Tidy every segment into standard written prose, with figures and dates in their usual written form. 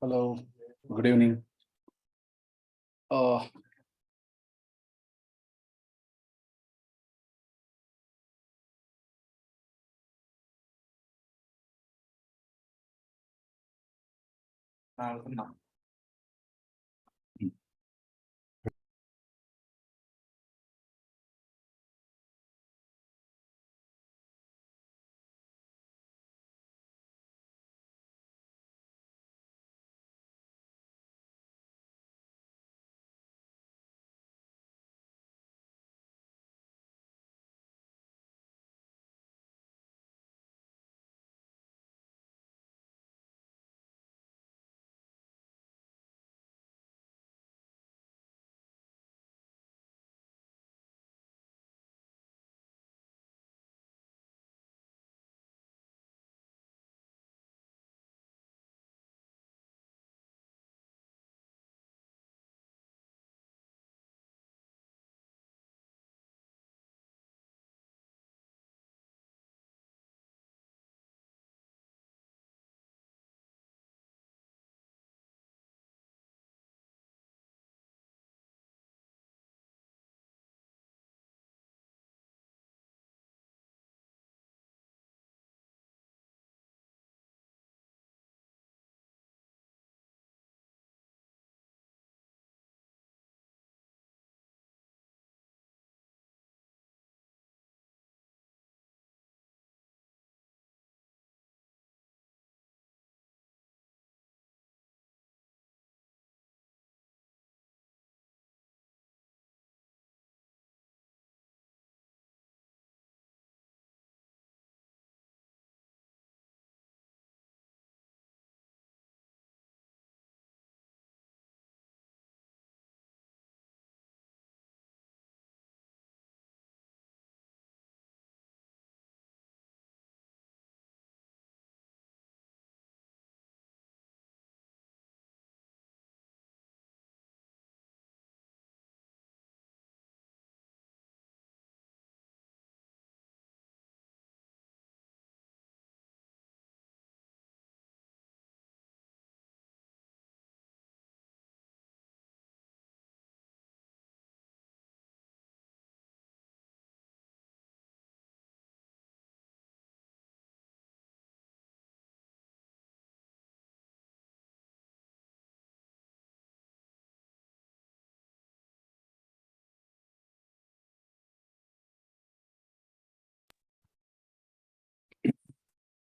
Hello, good evening. Uh,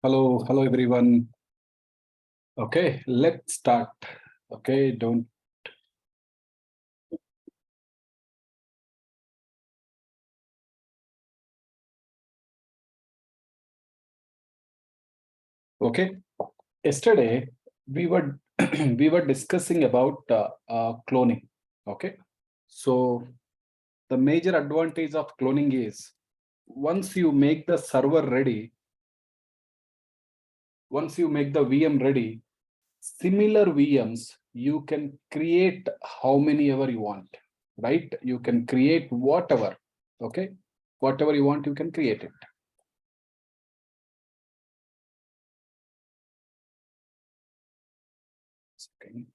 hello everyone. Okay, let's start. Okay, don't. Okay, yesterday we were we were discussing about cloning. Okay, so the major advantage of cloning is once you make the server ready, once you make the VM ready, similar VMs you can create how many ever you want, right? You can create whatever. Okay, whatever you want, you can create it. Okay.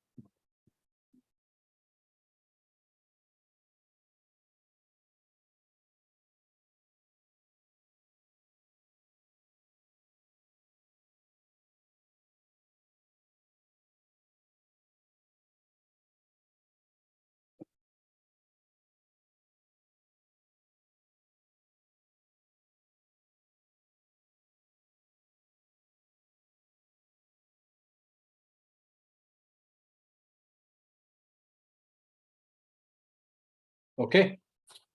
Okay,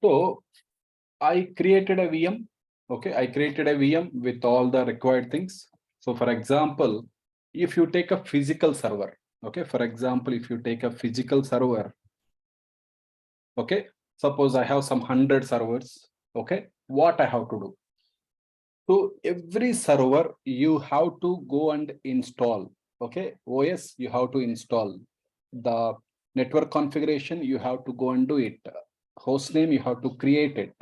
so I created a VM. Okay, I created a VM with all the required things. So for example, if you take a physical server, okay, for example, if you take a physical server, okay, suppose I have some 100 servers, okay, what I have to do? So every server you have to go and install, okay, OS you have to install. The network configuration you have to go and do it. Host name you have to create it,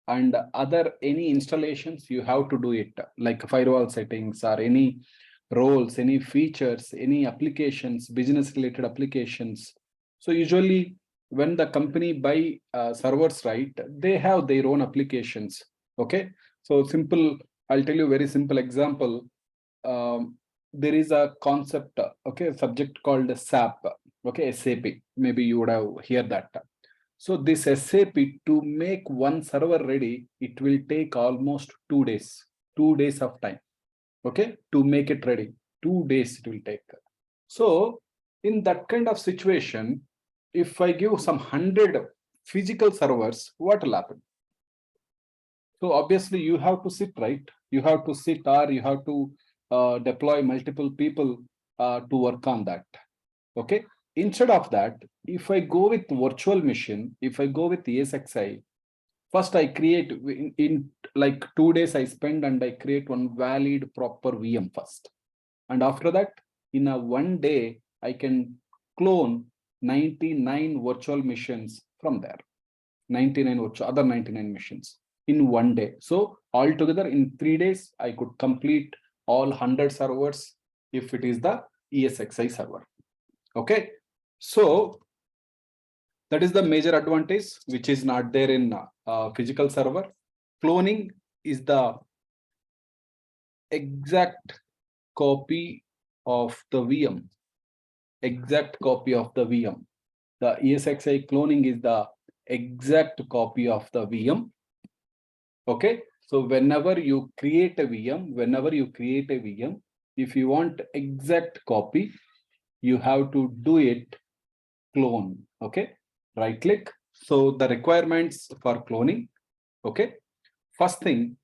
and other any installations you have to do it, like firewall settings or any roles, any features, any applications, business related applications. So usually when the company buy servers, right, they have their own applications. Okay. So simple, I'll tell you a very simple example. There is a concept, okay, subject called SAP, okay, SAP. Maybe you would have heard that. So this SAP, to make one server ready, it will take almost 2 days, 2 days of time. Okay, to make it ready, 2 days it will take. So in that kind of situation, if I give some 100 physical servers, what will happen? So obviously you have to sit, right? You have to sit, or you have to deploy multiple people to work on that. Okay. Instead of that, if I go with virtual machine, if I go with ESXi, first I create in like 2 days I spend and I create one valid proper VM first. And after that, in a 1 day, I can clone 99 virtual machines from there. 99 virtual, other 99 machines in 1 day. So altogether in 3 days, I could complete all 100 servers if it is the ESXi server. Okay. So that is the major advantage, which is not there in physical server. Cloning is the exact copy of the VM. Exact copy of the VM. The ESXi cloning is the exact copy of the VM. Okay. So whenever you create a VM, if you want exact copy, you have to do it clone. Okay. Right click. So the requirements for cloning. Okay. First thing,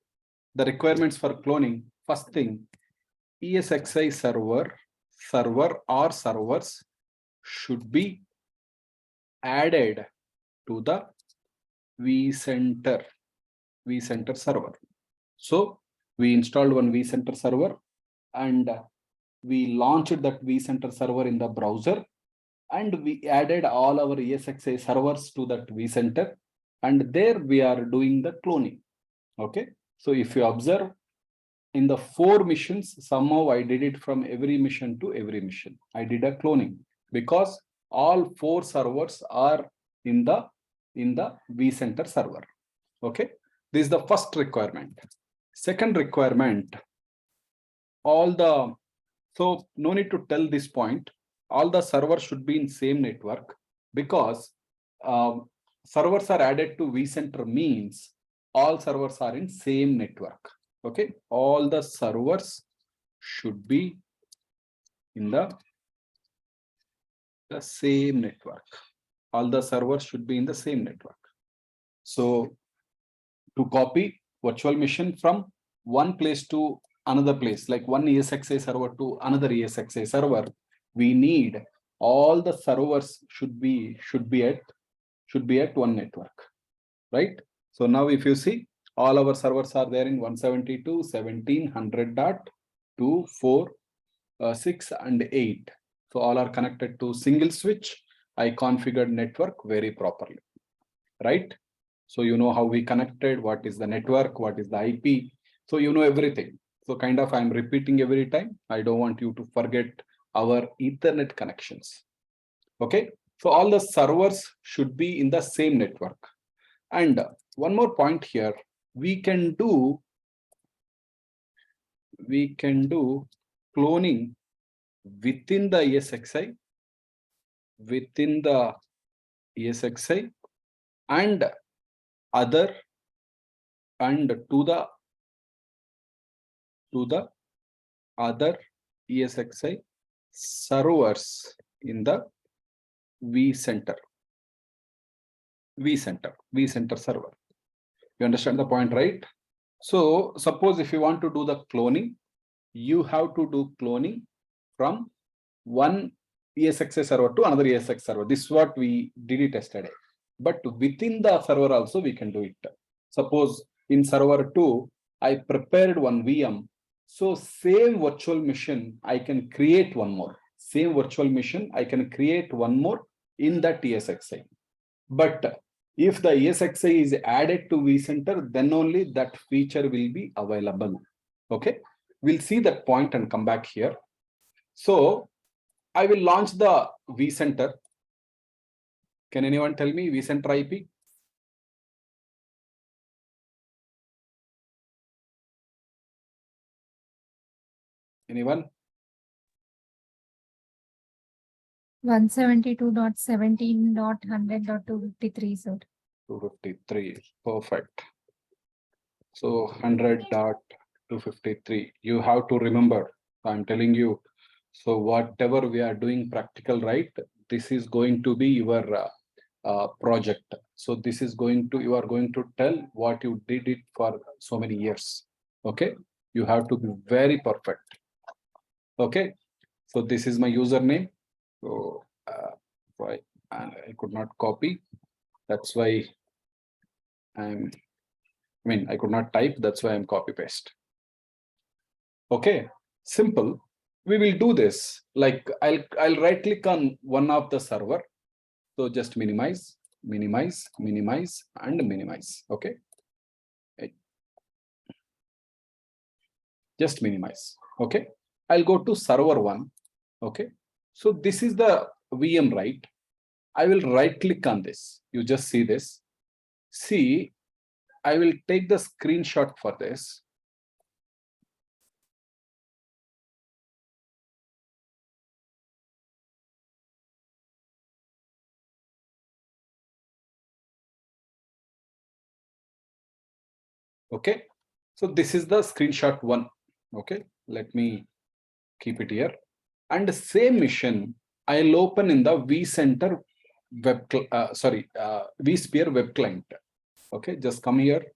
the requirements for cloning. First thing, ESXi server or servers should be added to the Vcenter server. So we installed one Vcenter server and we launched that Vcenter server in the browser, and we added all our ESXi servers to that Vcenter, and there we are doing the cloning. Okay. So if you observe, in the 4 missions, somehow I did it from every mission to every mission. I did a cloning because all 4 servers are in the Vcenter server. Okay. This is the first requirement. Second requirement, so no need to tell this point, all the servers should be in same network, because servers are added to Vcenter means all servers are in same network. Okay, all the servers should be in the same network. All the servers should be in the same network. So to copy virtual machine from one place to another place, like one ESXi server to another ESXi server, we need all the servers should be at one network, right? So now if you see, all our servers are there in 172.17.100.2, 4, 6 and 8. So all are connected to single switch. I configured network very properly, right? So you know how we connected, what is the network, what is the IP. So you know everything. So kind of I'm repeating every time. I don't want you to forget our Ethernet connections. Okay. So all the servers should be in the same network. And one more point here, we can do cloning within the ESXi, and other, and to the other ESXi servers in the Vcenter server. You understand the point, right? So suppose if you want to do the cloning, you have to do cloning from one ESXi server to another ESX server. This is what we did it yesterday. But within the server also we can do it. Suppose in server 2, I prepared one VM. So same virtual machine, I can create one more. Same virtual machine, I can create one more in that ESXi. But if the ESXi is added to Vcenter, then only that feature will be available. Okay. We'll see that point and come back here. So I will launch the vCenter. Can anyone tell me vCenter IP? Anyone? 172.17.100.253, sir. 253. Perfect. So 100.253. You have to remember, I'm telling you. So whatever we are doing practical, right? This is going to be your project. So this is going to, you are going to tell what you did it for so many years. Okay. You have to be very perfect. Okay. So this is my username. So why I could not copy. That's why I could not type. That's why I'm copy paste. Okay, simple. We will do this. Like I'll right click on one of the server. So just minimize, minimize, minimize, and minimize. Okay. Just minimize. Okay. I'll go to server one. Okay. So this is the VM, right? I will right click on this. You just see this. See, I will take the screenshot for this. Okay. So this is the screenshot one. Okay. Let me keep it here. And the same mission I'll open in the vCenter vSphere web client. Okay, just come here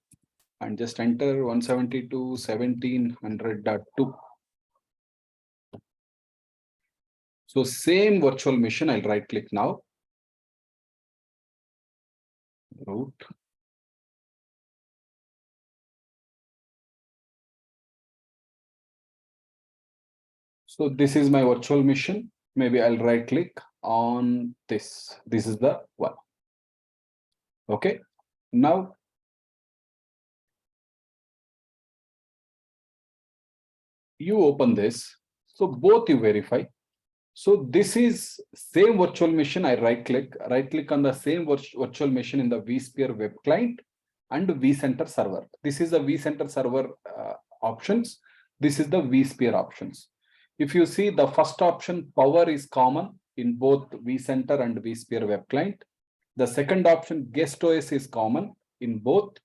and just enter 172.17.100.2. So same virtual machine, I'll right click now. Root. So this is my virtual machine. Maybe I'll right click on this. This is the one. Okay. Now you open this. So both you verify. So this is same virtual machine. I right click on the same virtual machine in the vSphere web client and vCenter server. This is the vCenter server options. This is the vSphere options. If you see the first option, power is common in both vCenter and vSphere web client. The second option, guest OS is common in both.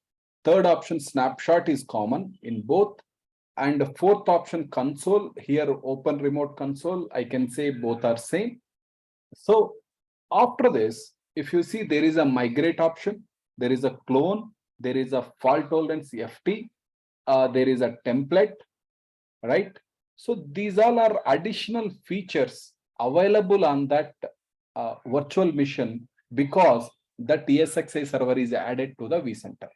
Third option, snapshot is common in both. And the fourth option, console, here open remote console, I can say both are same. So after this, if you see, there is a migrate option, there is a clone, there is a fault tolerance FT, there is a template, right? So these all are additional features available on that virtual machine because that ESXi server is added to the vCenter.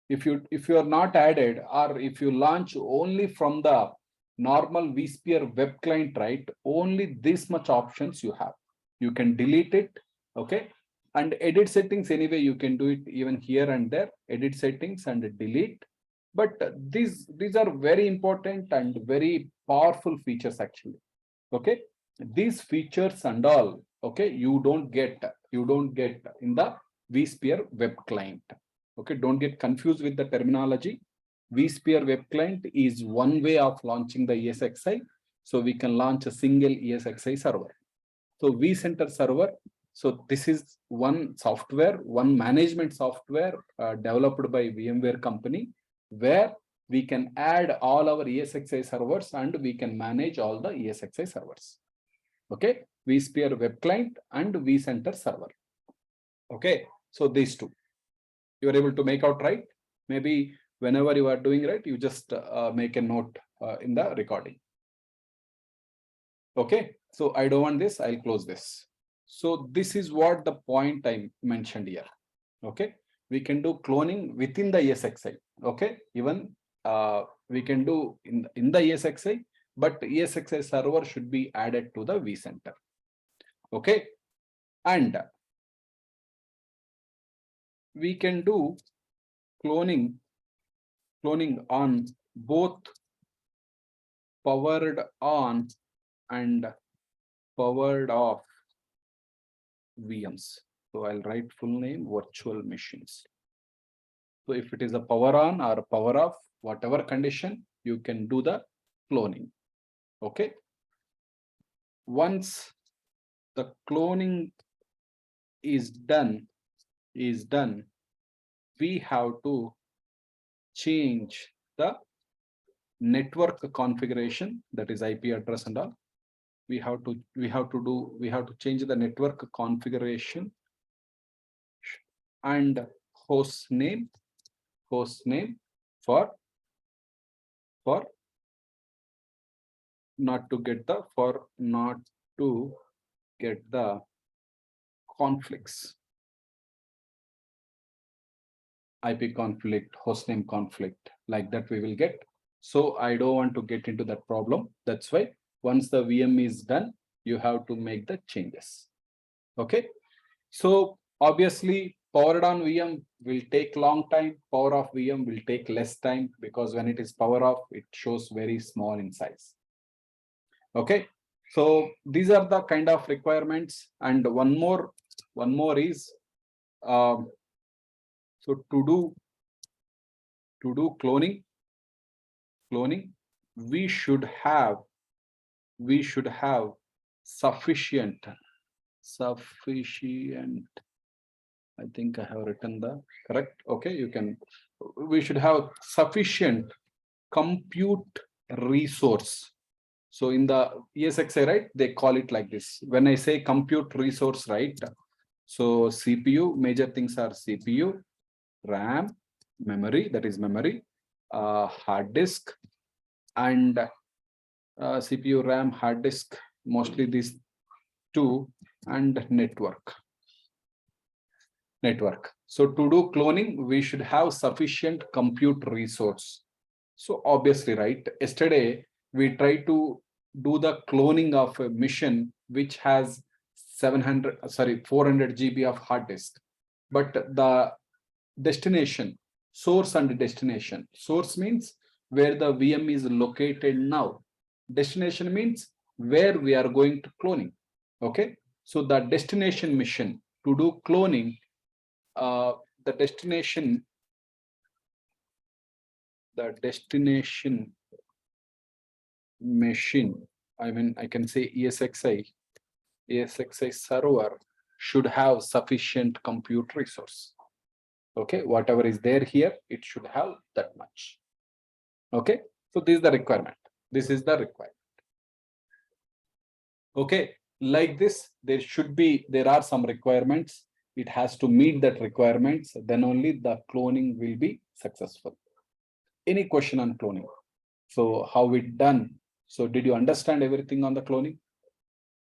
If you are not added, or if you launch only from the normal vSphere web client, right, only this much options you have. You can delete it, okay, and edit settings anyway. You can do it even here and there. Edit settings and delete. But these are very important and very powerful features actually. Okay, these features and all, okay, you don't get in the vSphere web client. Okay, don't get confused with the terminology. vSphere web client is one way of launching the ESXi. So we can launch a single ESXi server. So vCenter server. So this is one software, one management software developed by VMware company, where we can add all our ESXi servers and we can manage all the ESXi servers. Okay, vSphere web client and vCenter server. Okay, so these two you are able to make out, right? Maybe whenever you are doing right, you just make a note in the recording. Okay, so I don't want this, I'll close this. So this is what the point I mentioned here. Okay, we can do cloning within the ESXi. Okay, even we can do in the ESXi, but ESXi server should be added to the vCenter. Okay, and we can do cloning on both powered on and powered off VMs. So I'll write full name virtual machines. So if it is a power on or power off, whatever condition, you can do the cloning. Okay. Once the cloning is done, we have to change the network configuration, that is IP address and all. We have to change the network configuration and host name for not to get the conflicts, IP conflict, hostname conflict, like that we will get. So I don't want to get into that problem. That's why once the VM is done, you have to make the changes. Okay. So obviously powered on VM will take long time. Power off VM will take less time, because when it is power off, it shows very small in size. Okay. So these are the kind of requirements. And one more is, so to do cloning, we should have sufficient. I think I have written the correct. Okay, we should have sufficient compute resource. So in the ESXi, right, they call it like this. When I say compute resource, right, so CPU, major things are CPU, RAM, memory, that is memory, hard disk, and CPU, RAM, hard disk, mostly these two, and network. So to do cloning, we should have sufficient compute resource. So obviously, right, yesterday we tried to do the cloning of a machine which has 400 GB of hard disk, but the destination, source and destination. Source means where the VM is located now. Destination means where we are going to cloning. Okay, so the destination mission to do cloning, the destination machine, I mean, I can say ESXi server should have sufficient compute resource. Okay, whatever is there here, it should have that much. Okay, so this is the requirement. Okay, like this, there are some requirements. It has to meet that requirements, then only the cloning will be successful. Any question on cloning? So how it done? So did you understand everything on the cloning?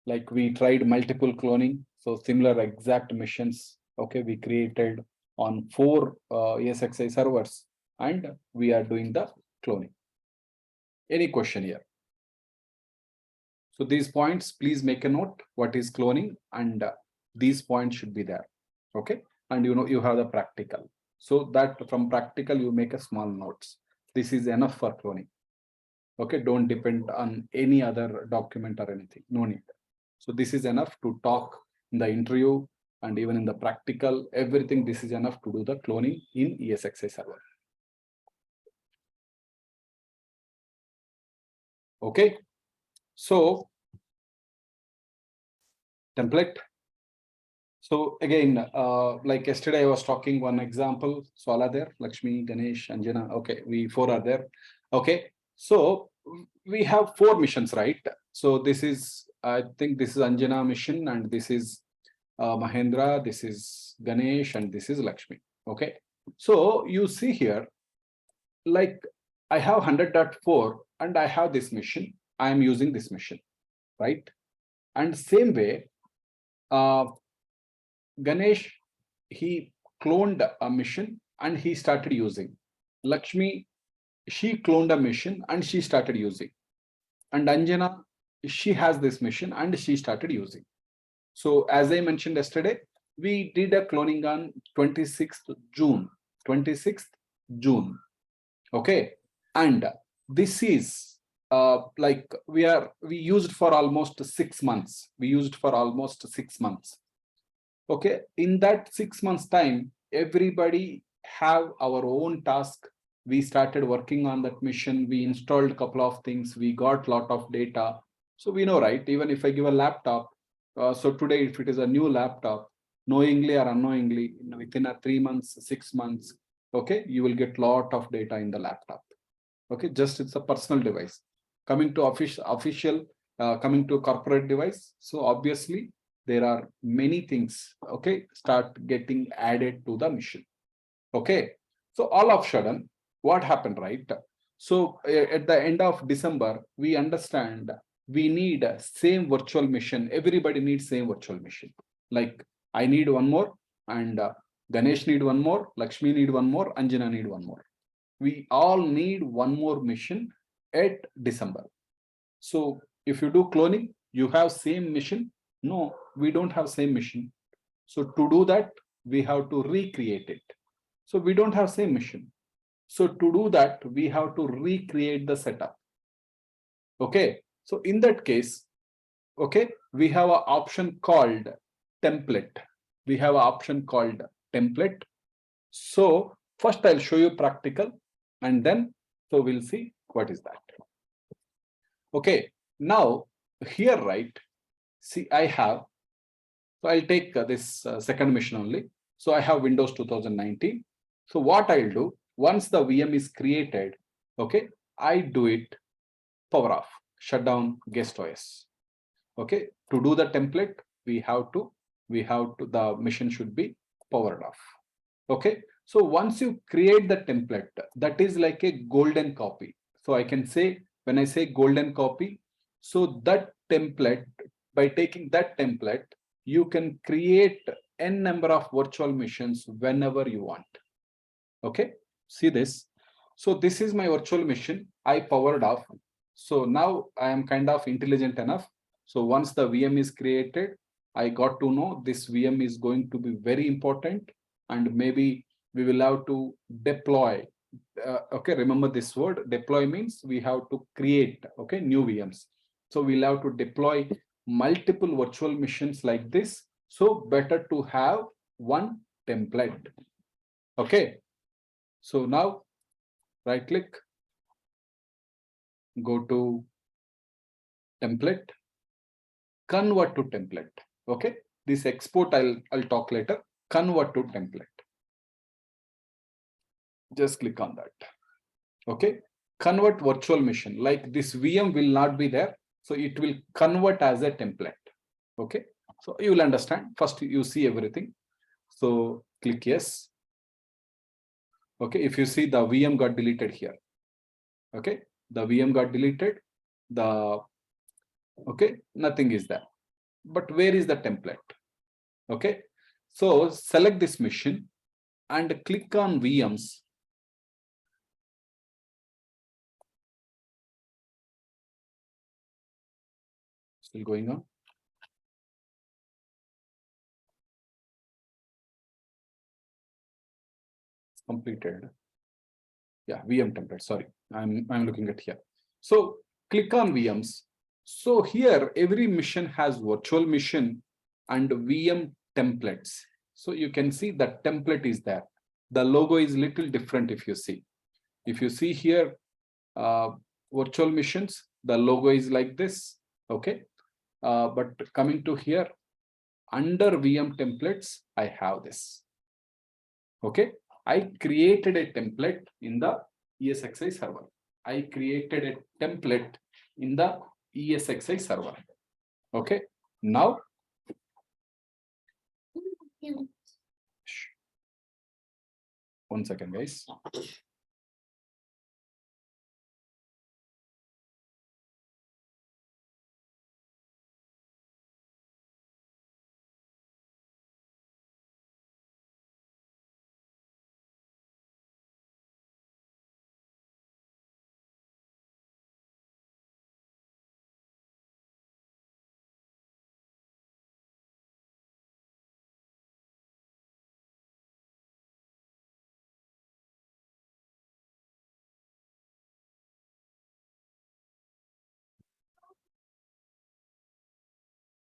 Like we tried multiple cloning, so similar exact missions. Okay, we created on 4 ESXi servers, and we are doing the cloning. Any question here? So these points, please make a note what is cloning, and these points should be there. Okay, and you have the practical, so that from practical you make a small notes. This is enough for cloning. Okay, don't depend on any other document or anything, no need. So this is enough to talk in the interview and even in the practical, everything. This is enough to do the cloning in ESXi server. Okay, so template. So again, like yesterday I was talking one example. So all are there, Lakshmi, Ganesh, Anjana. Okay, we 4 are there. Okay, so we have 4 missions, right? So this is, I think this is Anjana mission, and this is Mahendra, this is Ganesh, and this is Lakshmi. Okay, so you see here, like I have 100.4 and I have this mission. I am using this mission, right? And same way, Ganesh, he cloned a mission and he started using. Lakshmi, she cloned a mission and she started using. And Anjana, she has this mission and she started using. So as I mentioned yesterday, we did a cloning on 26th June. Okay, and this is like we used for almost 6 months. We used for almost 6 months. Okay, in that 6 months time, everybody have our own task. We started working on that mission. We installed a couple of things. We got a lot of data. So we know, right? Even if I give a laptop, so today, if it is a new laptop, knowingly or unknowingly, within a 3 months, 6 months, okay, you will get a lot of data in the laptop. Okay, just it's a personal device. Coming to official, coming to corporate device. So obviously, there are many things, okay, start getting added to the mission. Okay, so all of a sudden, what happened, right? So at the end of December, we understand we need a same virtual mission. Everybody needs same virtual mission. Like I need one more, and Ganesh need one more, Lakshmi need one more, Anjana need one more. We all need one more mission at December. So if you do cloning, you have same mission. No, we don't have same mission. So to do that, we have to recreate it. So we don't have same mission. So to do that, we have to recreate the setup. Okay. So in that case, okay, we have an option called template. We have an option called template. So first I'll show you practical, and then so we'll see what is that. Okay, now here, right, see I have, so I'll take this second mission only. So I have Windows 2019. So what I'll do, once the VM is created, okay, I do it power off, shut down guest OS. Okay, to do the template, we have to, the mission should be powered off. Okay, so once you create the template, that is like a golden copy. So I can say, when I say golden copy, so that template, by taking that template, you can create n number of virtual missions whenever you want. Okay, see this. So this is my virtual mission. I powered off. So now I am kind of intelligent enough. So once the VM is created, I got to know this VM is going to be very important, and maybe we will have to deploy. Okay, remember this word, deploy means we have to create, okay, new VMs. So we'll have to deploy multiple virtual missions like this. So better to have one template. Okay, so now right click, go to template, convert to template. Okay, this export I'll talk later. Convert to template. Just click on that. Okay, convert virtual mission. Like this VM will not be there, so it will convert as a template. Okay, so you will understand. First you see everything. So click yes. Okay, if you see, the VM got deleted here. Okay, the VM got deleted. The okay, nothing is there. But where is the template? Okay, so select this mission and click on VMs. Still going on. It's completed. Yeah, VM template. Sorry, I'm looking at here. So click on VMs. So here every mission has virtual mission and VM templates. So you can see that template is there. The logo is little different if you see. If you see here, virtual missions, the logo is like this. Okay, but coming to here, under VM templates, I have this. Okay, I created a template in the ESXi server. I created a template in the ESXi server. Okay, now one second, guys.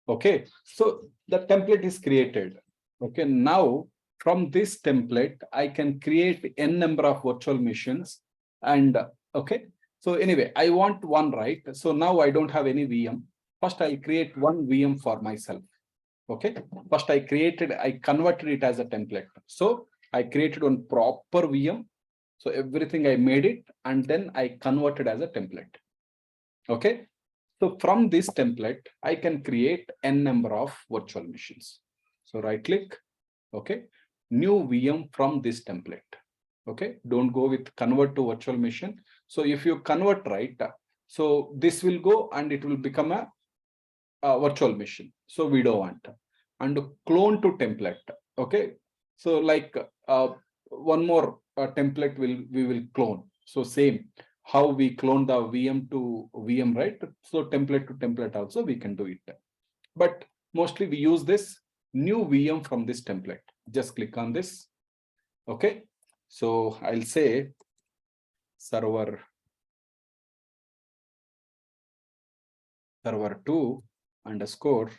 Okay, so the template is created. Okay, now from this template, I can create n number of virtual machines. And okay, so anyway, I want one, right? So now I don't have any VM. First, I'll create one VM for myself. Okay, first I converted it as a template. So I created one proper VM. So everything I made it, and then I converted as a template. Okay, so from this template, I can create n number of virtual machines. So right click, okay, new VM from this template. Okay, don't go with convert to virtual machine. So if you convert, right, so this will go and it will become a virtual machine. So we don't want. And clone to template. Okay, so like one more template we will clone. So same how we clone the VM to VM, right? So template to template also we can do it. But mostly we use this new VM from this template. Just click on this. Okay, so I'll say server 2 underscore,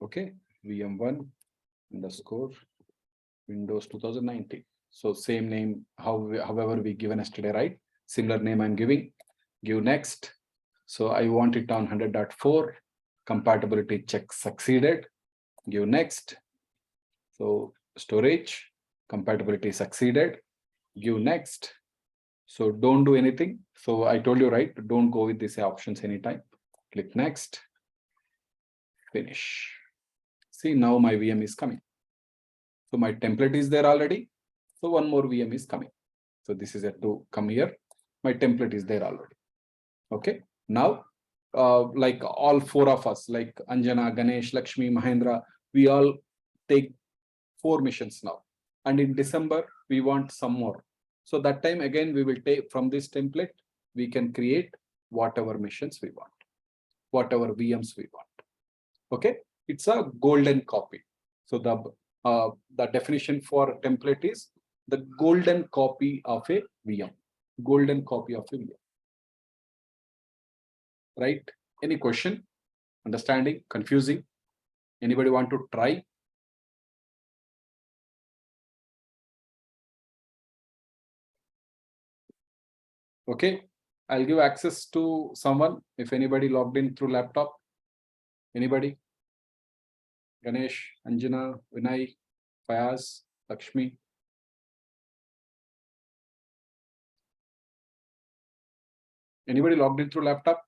okay, VM1 underscore Windows 2019. So same name, however we given yesterday, right? Similar name I'm giving. Give next. So I want it on 100.4. Compatibility check succeeded. Give next. So storage compatibility succeeded. Give next. So don't do anything. So I told you, right? Don't go with these options anytime. Click next. Finish. See, now my VM is coming. So my template is there already. So one more VM is coming. So this is yet to come here. My template is there already. Okay. Now, like all four of us, like Anjana, Ganesh, Lakshmi, Mahendra, we all take 4 missions now. And in December, we want some more. So that time again, we will take from this template, we can create whatever missions we want, whatever VMs we want. Okay. It's a golden copy. So the definition for template is the golden copy of a VM. Golden copy of a VM. Right? Any question? Understanding? Confusing? Anybody want to try? Okay. I'll give access to someone if anybody logged in through laptop. Anybody? Ganesh, Anjana, Vinay, Fayaz, Lakshmi. Anybody logged in through laptop?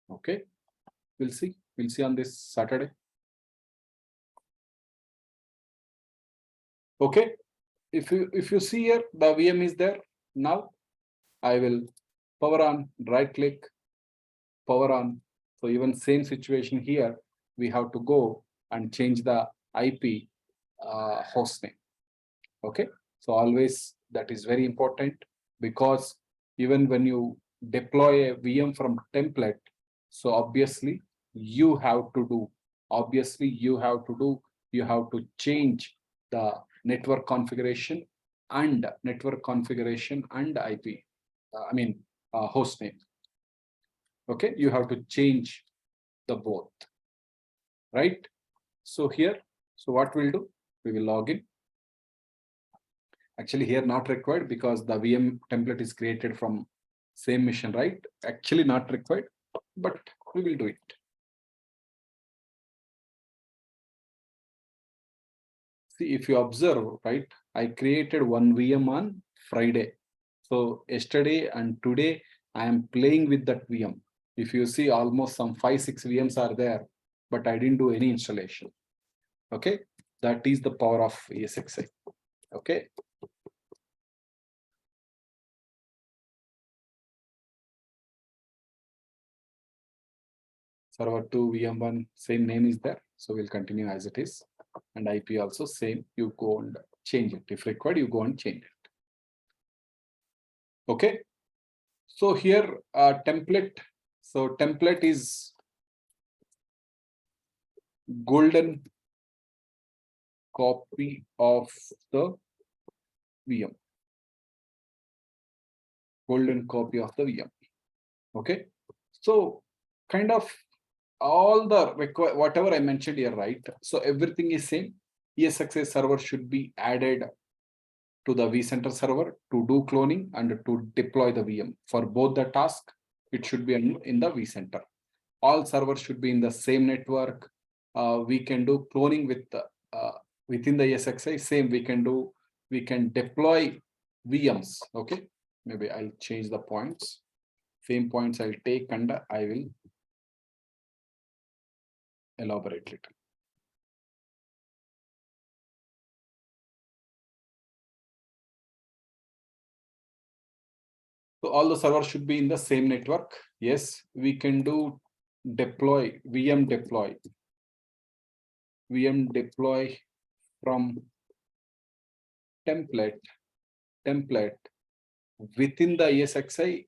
Okay. We'll see. We'll see on this Saturday. Okay. If you see here, the VM is there. Now I will power on, right click, power on. So even same situation here, we have to go and change the IP host name. Okay. So always that is very important, because even when you deploy a VM from template, so obviously you have to change the network configuration and IP. Host name. Okay, you have to change the both, right? So here, so what we'll do, we will log in. Actually here not required, because the VM template is created from same mission, right? Actually not required, but we will do it. See, if you observe, right, I created one VM on Friday. So yesterday and today I am playing with that VM. If you see, almost some 5-6 VMs are there, but I didn't do any installation. Okay, that is the power of ESXi. Okay. Server 2 VM1, same name is there. So we'll continue as it is. And IP also same. You go and change it. If required, you go and change it. Okay. So here template. So template is golden copy of the VM. golden copy of the VM. Okay, so kind of all the whatever I mentioned here, right? So everything is same. ESXi server should be added to the vCenter server to do cloning and to deploy the VM. For both the task, it should be in the vCenter. All servers should be in the same network. We can do cloning with within the ESXi. Same we can do. We can deploy VMs. Okay, maybe I'll change the points. Same points I'll take and I will elaborate it. So all the servers should be in the same network. Yes, we can do deploy, VM deploy from template within the ESXi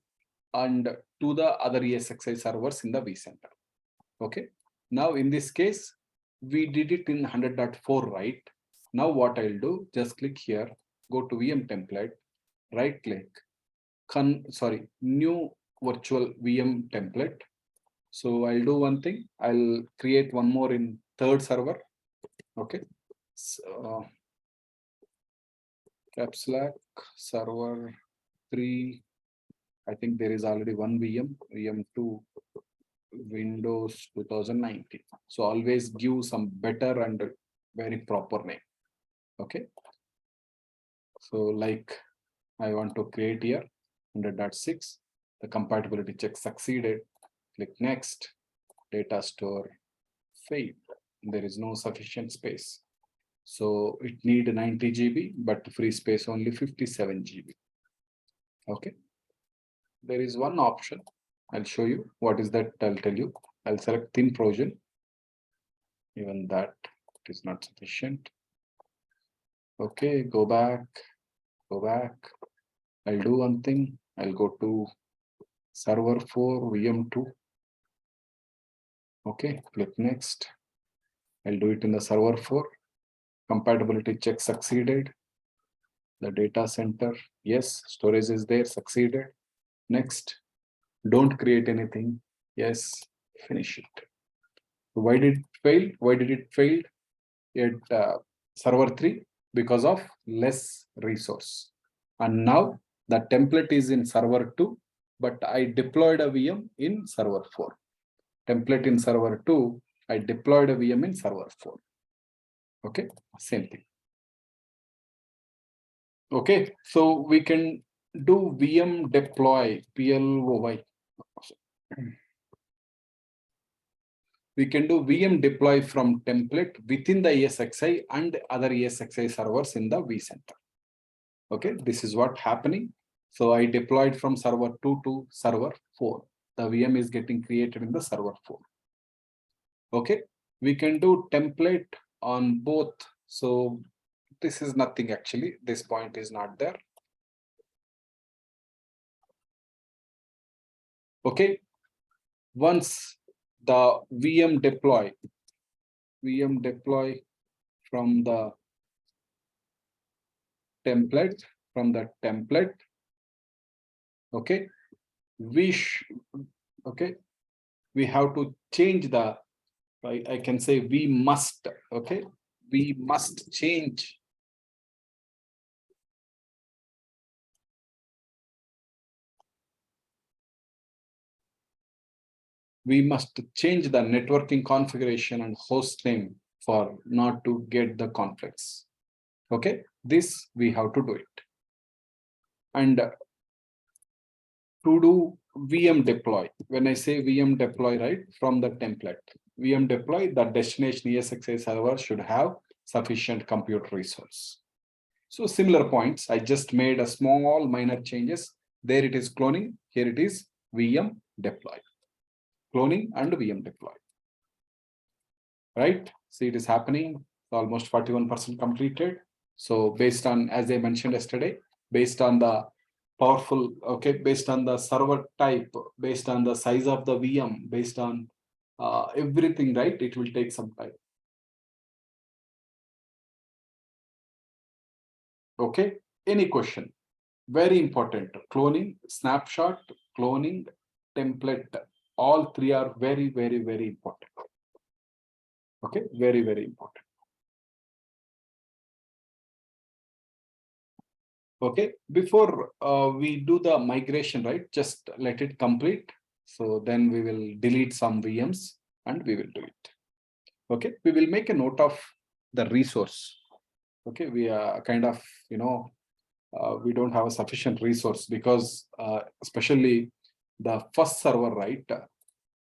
and to the other ESXi servers in the vCenter. Okay. Now in this case, we did it in 100.4, right? Now what I'll do, just click here, go to VM template, right click, new virtual VM template. So I'll do one thing, I'll create one more in third server. Okay. So caps lock server 3. I think there is already one VM2 Windows 2019. So always give some better and very proper name. Okay. So like I want to create here 100.6. The compatibility check succeeded. Click next. Data store failed. There is no sufficient space. So it need 90 GB, but free space only 57 GB. Okay. There is one option. I'll show you what is that. I'll tell you. I'll select thin provision. Even that is not sufficient. Okay, go back. I'll do one thing. I'll go to server 4 VM2. Okay, click next. I'll do it in the server 4. Compatibility check succeeded. The data center, yes, storage is there, succeeded. Next, don't create anything. Yes, finish it. Why did it fail? Why did it fail at server 3? Because of less resource. And now the template is in server 2, but I deployed a VM in server 4. Template in server 2, I deployed a VM in server 4. Okay, same thing. Okay, so we can do VM deploy, PLOY. We can do VM deploy from template within the ESXi and other ESXi servers in the vCenter. Okay, this is what happening. So I deployed from server 2 to server 4. The VM is getting created in the server 4. Okay, we can do template on both. So this is nothing actually. This point is not there. Okay, once the VM deploy from the template, okay, we have to change the, I can say we must, okay, we must change the networking configuration and host name for not to get the conflicts. Okay, this we have to do it. And to do VM deploy, when I say VM deploy, right, from the template, VM deploy, the destination ESXi server should have sufficient compute resource. So similar points, I just made a small minor changes. There it is cloning, here it is VM deploy. Cloning and VM deploy. Right? See, it is happening. Almost 41% completed. So based on, as I mentioned yesterday, based on the powerful, okay, based on the server type, based on the size of the VM, based on everything, right? It will take some time. Okay, any question? Very important. Cloning, snapshot, cloning, template. All three are very, very, very important. Okay, very, very important. Okay, before we do the migration, right? Just let it complete. So then we will delete some VMs and we will do it. Okay, we will make a note of the resource. Okay, we are kind of, we don't have a sufficient resource because especially the first server, right?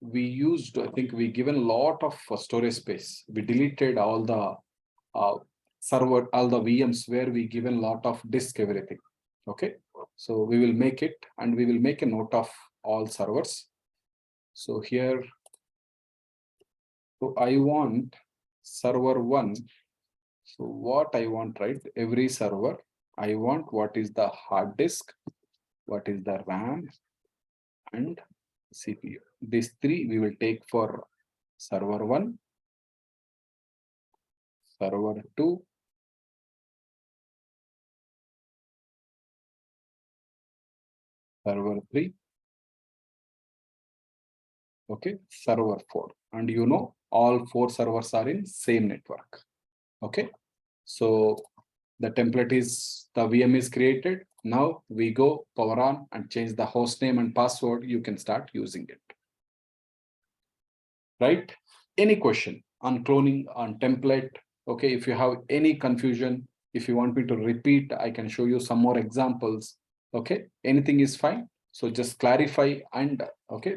We used, I think we given a lot of storage space. We deleted all the server, all the VMs where we given a lot of disk, everything. Okay, so we will make it and we will make a note of all servers. So here, so I want server 1. So what I want, right? Every server, I want what is the hard disk, what is the RAM and CPU. These three we will take for server 1, server 2, server 3, okay, server 4. And all 4 servers are in same network. Okay, so the template is, the VM is created. Now we go power on and change the host name and password. You can start using it. Right? Any question on cloning, on template? Okay, if you have any confusion, if you want me to repeat, I can show you some more examples. Okay, anything is fine. So just clarify and okay,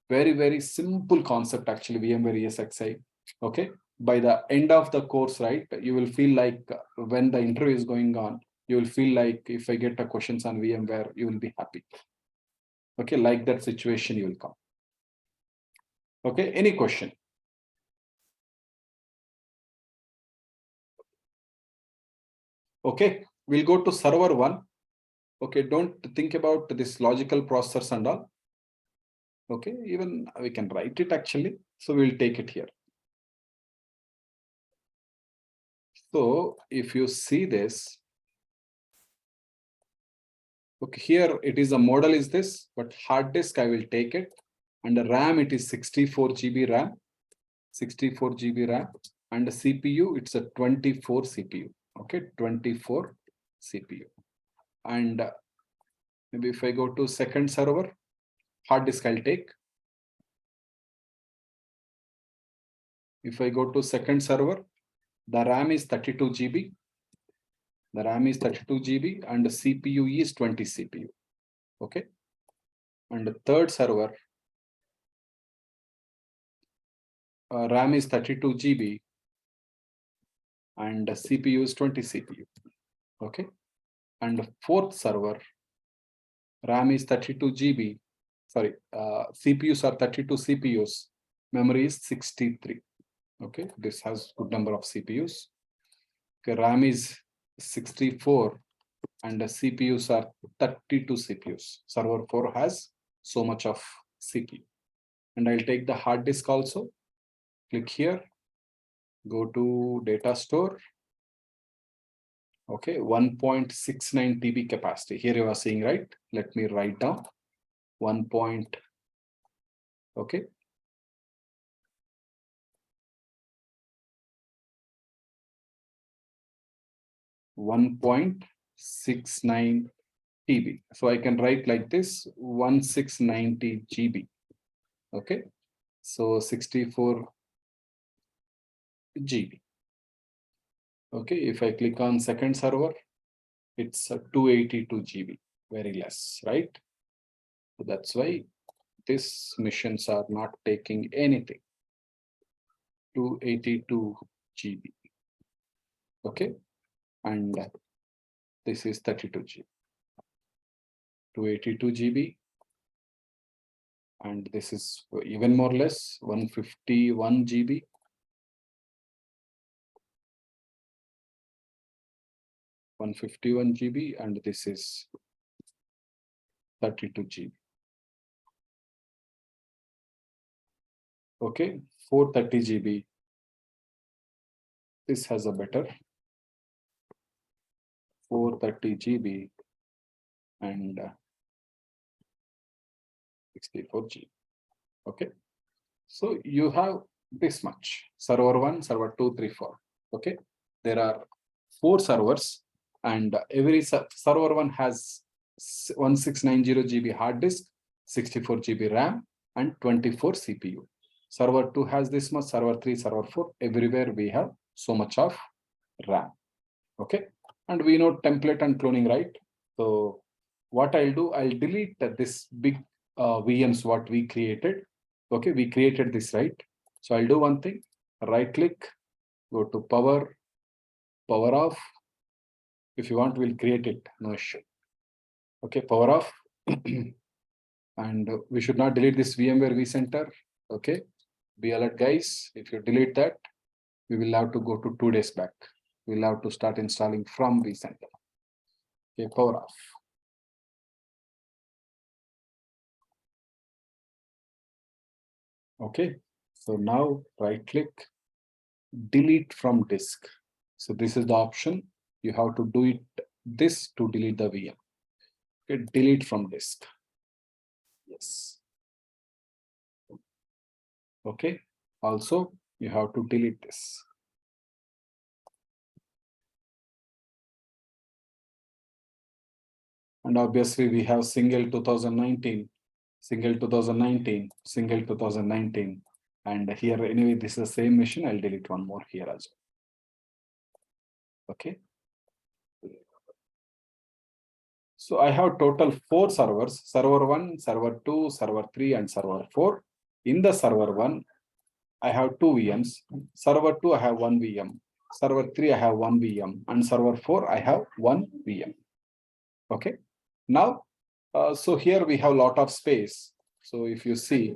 very, very simple concept actually, VMware ESXi. Okay, by the end of the course, right, you will feel like when the interview is going on, you will feel like if I get a questions on VMware, you will be happy. Okay, like that situation you will come. Okay, any question? Okay, we'll go to server 1. Okay, don't think about this logical processors and all. Okay, even we can write it actually. So we'll take it here. So if you see this, okay, here it is a model is this, but hard disk I will take it, and the RAM it is 64 GB RAM, 64 GB RAM, and the CPU it's a 24 CPU. Okay, 24 CPU, and maybe if I go to second server, hard disk I'll take. If I go to second server, the RAM is 32 GB. The RAM is 32 GB and the CPU is 20 CPU. Okay. And the third server, RAM is 32 GB and the CPU is 20 CPU. Okay. And the fourth server, RAM is 32 GB. Sorry, CPUs are 32 CPUs. Memory is 63. Okay. This has good number of CPUs. Okay. RAM is 64 and the CPUs are 32 CPUs. Server 4 has so much of CPU. And I'll take the hard disk also. Click here, go to data store. Okay, 1.69 TB capacity. Here you are seeing, right? Let me write down 1. Okay. 1.69 TB. So I can write like this 1690 GB. Okay. So 64 GB. Okay. If I click on second server, it's a 282 GB, very less, right? So that's why these machines are not taking anything. 282 GB. Okay. And this is 32 GB. 282 GB. And this is even more less, 151 GB. 151 GB, and this is 32 GB. Okay, 430 GB. This has a better 430 GB. and 64GB. Okay, so you have this much: server 1, server 2, 3, 4. Okay, there are 4 servers, and every server 1 has 1690GB hard disk, 64GB RAM, and 24 CPU. Server 2 has this much, server 3, server 4, everywhere we have so much of RAM. Okay, and we know template and cloning, right? So what I'll do, I'll delete this big VMs what we created. Okay, we created this, right? So I'll do one thing, right click, go to power off. If you want, we'll create it, no issue. Okay, power off. And we should not delete this VMware vCenter. Okay, be alert, guys. If you delete that, we will have to go to 2 days back. We'll have to start installing from vCenter. Okay, power off. Okay, so now right click, delete from disk. So this is the option. You have to do it this to delete the VM. Okay, delete from disk. Yes. Okay, also you have to delete this. And obviously we have single 2019, single 2019, single 2019. And here anyway, this is the same machine. I'll delete one more here as well. Okay. So I have total 4 servers, server 1, server 2, server 3, and server 4. In the server 1, I have 2 VMs. Server 2, I have 1 VM. Server 3, I have 1 VM. And server 4, I have 1 VM. Okay. Now, so here we have a lot of space. So if you see,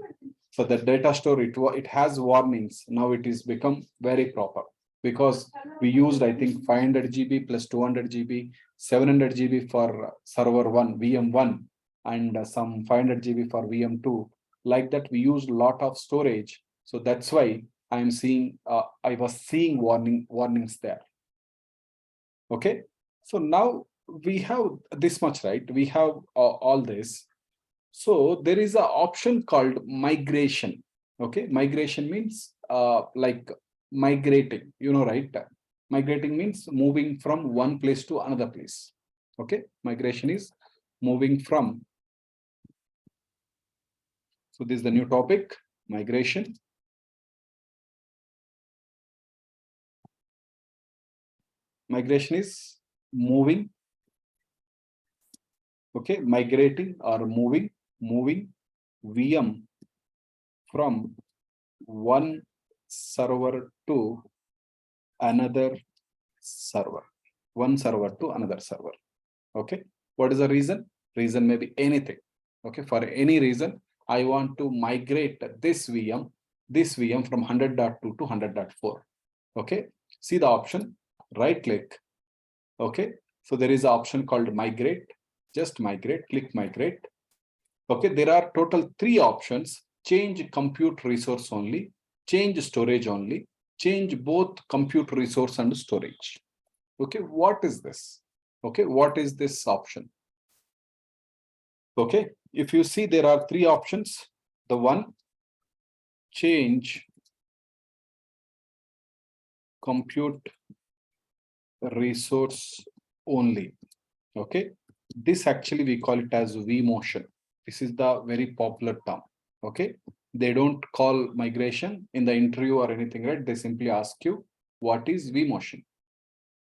so the data store, it has warnings. Now it is become very proper because we used, I think, 500GB plus 200GB, 700GB for server 1, VM1, and some 500GB for VM2. Like that, we used a lot of storage. So that's why I'm seeing, I was seeing warnings there. Okay, so now we have this much, right? We have all this. So there is an option called migration. Okay, migration means like migrating, you know, right? Migrating means moving from one place to another place. Okay, migration is moving from. So this is the new topic, migration. Migration is moving. Okay, migrating or moving VM from one server to another server, one server to another server. Okay, what is the reason? Reason may be anything. Okay, for any reason, I want to migrate this VM from 100.2 to 100.4. Okay, see the option, right click. Okay, so there is an option called migrate. Just migrate, click migrate. Okay, there are total 3 options: change compute resource only, change storage only, change both compute resource and storage. Okay, what is this? Okay, what is this option? Okay, if you see, there are 3 options. The one, change compute resource only. Okay, this actually we call it as vMotion. This is the very popular term. Okay, they don't call migration in the interview or anything, right? They simply ask you what is vMotion.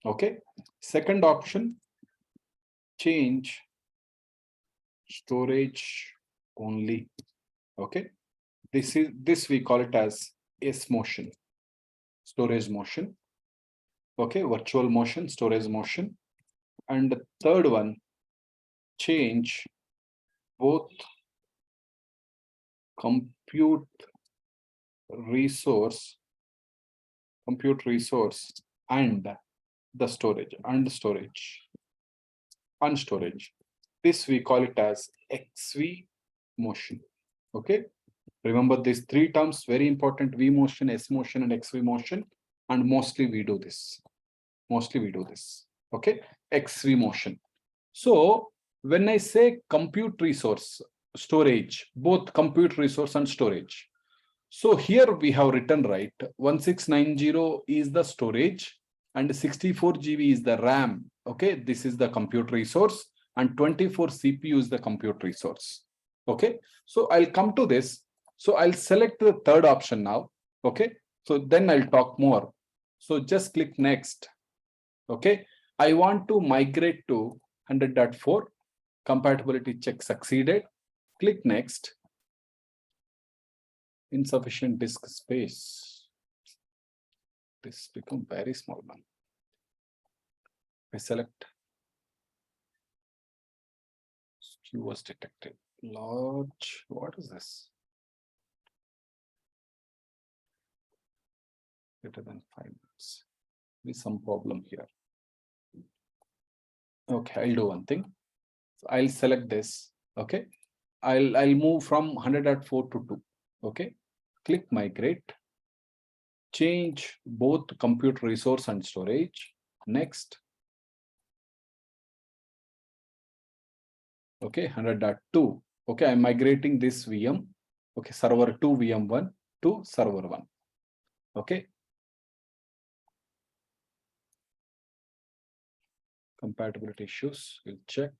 Okay, second option, change storage only. Okay, this we call it as SMotion, storage motion. Okay, virtual motion, storage motion. And the third one, change both compute resource and the storage and storage. This we call it as XV motion. Okay, remember these 3 terms, very important: V motion, S motion, and XV motion. And mostly we do this. Okay, XV motion. So when I say compute resource, storage, both compute resource and storage. So here we have written, right, 1690 is the storage and 64 GB is the RAM. Okay, this is the compute resource and 24 CPU is the compute resource. Okay, so I'll come to this. So I'll select the third option now. Okay, so then I'll talk more. So just click next. Okay, I want to migrate to 100.4. Compatibility check succeeded. Click next. Insufficient disk space. This become very small one. I select. Q was detected. Large. What is this? Greater than 5 minutes. There's some problem here. Okay, I'll do one thing. So I'll select this. Okay, I'll move from 100.4 to 2. Okay, click migrate. Change both compute resource and storage. Next. Okay, 100.2. Okay, I'm migrating this VM. Okay, server 2 VM1 to server 1. Okay. Compatibility issues, we'll check.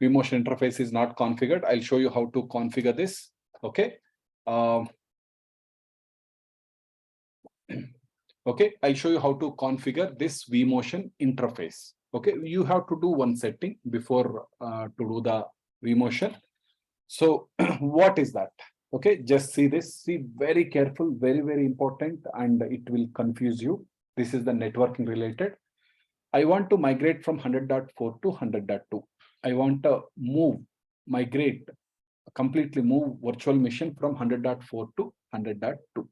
vMotion interface is not configured. I'll show you how to configure this. Okay. Okay, I'll show you how to configure this vMotion interface. Okay, you have to do one setting before to do the vMotion. So what is that? Okay, just see this. See, very careful, very, very important, and it will confuse you. This is the networking related. I want to migrate from 100.4 to 100.2. I want to migrate, completely move virtual machine from 100.4 to 100.2.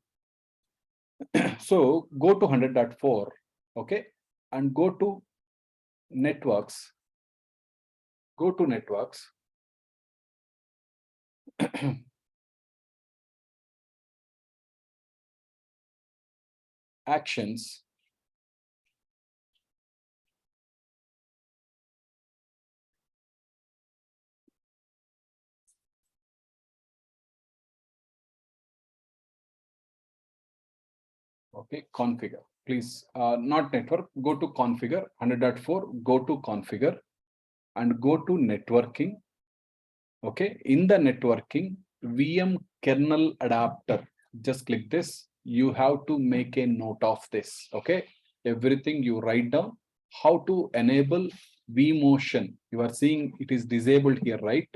So go to 100.4, okay, and go to networks. Go to networks. Actions. Okay, configure. Please, not network, go to configure, 100.4, go to configure and go to networking. Okay, in the networking, VM kernel adapter, just click this. You have to make a note of this. Okay, everything you write down, how to enable vMotion. You are seeing it is disabled here, right?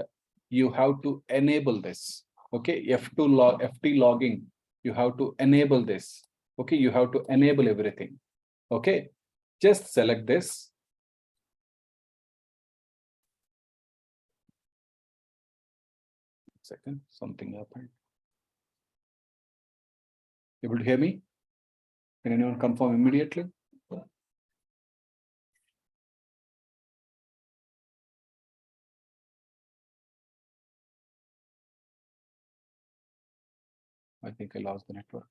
You have to enable this. Okay, FT logging, you have to enable this. Okay, you have to enable everything. Okay, just select this. Second, something happened. Able to hear me? Can anyone confirm immediately? I think I lost the network.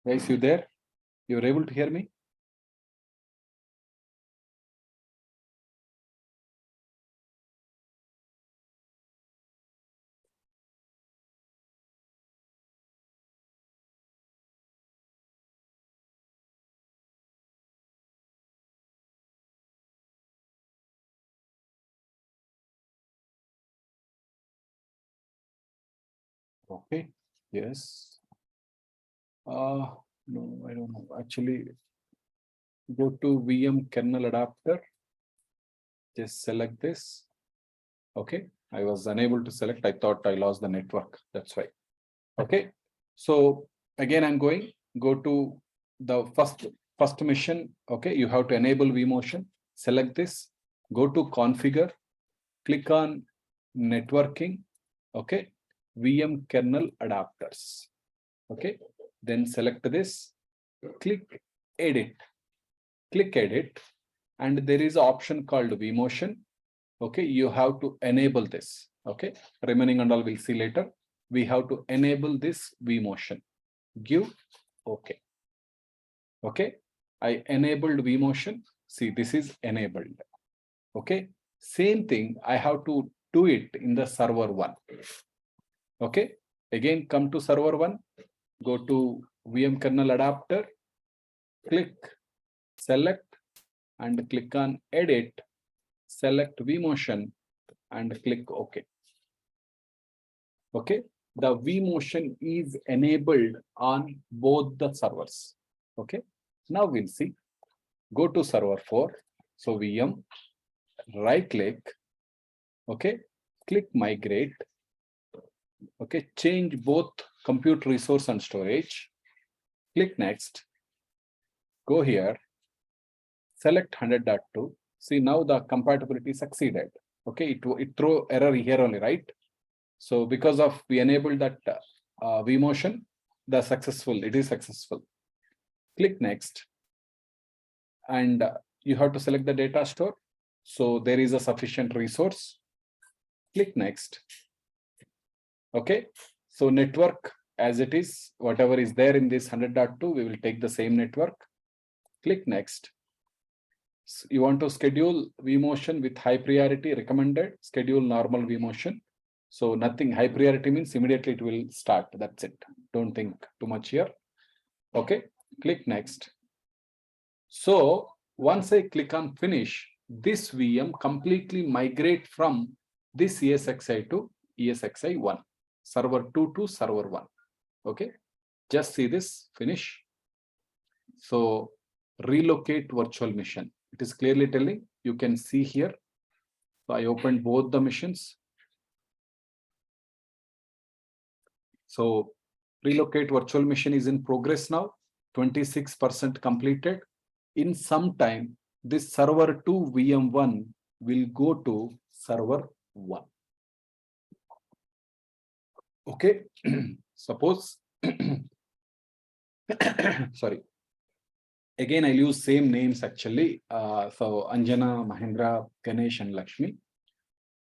Guys, you there? You're able to hear me? Okay, yes. No, I don't know. Actually, go to VM kernel adapter. Just select this. Okay, I was unable to select. I thought I lost the network. That's why. Okay, so again, I'm going. Go to the first mission. Okay, you have to enable vMotion. Select this. Go to configure. Click on networking. Okay, VM kernel adapters. Okay, then select this. Click edit. Click edit, and there is an option called vMotion. Okay, you have to enable this. Okay, remaining and all we'll see later. We have to enable this vMotion. Give OK. Okay, I enabled vMotion. See, this is enabled. Okay, same thing. I have to do it in the server 1. Okay, again come to server 1. Go to VM kernel adapter. Click, select, and click on edit. Select vMotion and click OK. Okay, the vMotion is enabled on both the servers. Okay, now we'll see. Go to server 4. So VM, right click. Okay, click migrate. Okay, change both compute resource and storage. Click next. Go here. Select 100.2. See, now the compatibility succeeded. Okay, it throw error here only, right? So because of we enabled that vMotion, it is successful. Click next, and you have to select the data store. So there is a sufficient resource. Click next. Okay, so network as it is, whatever is there in this 100.2, we will take the same network. Click next. So you want to schedule vMotion with high priority, recommended, schedule normal vMotion. So nothing, high priority means immediately it will start. That's it. Don't think too much here. Okay, click next. So once I click on finish, this VM completely migrate from this ESXi to ESXi 1, server 2 to server 1. Okay, just see this finish. So relocate virtual machine. It is clearly telling, you can see here. So I opened both the machines. So relocate virtual machine is in progress now, 26% completed. In some time, this server 2 VM1 will go to server 1. Okay, suppose, sorry. Again, I'll use same names actually. So Anjana, Mahendra, Ganesh, and Lakshmi.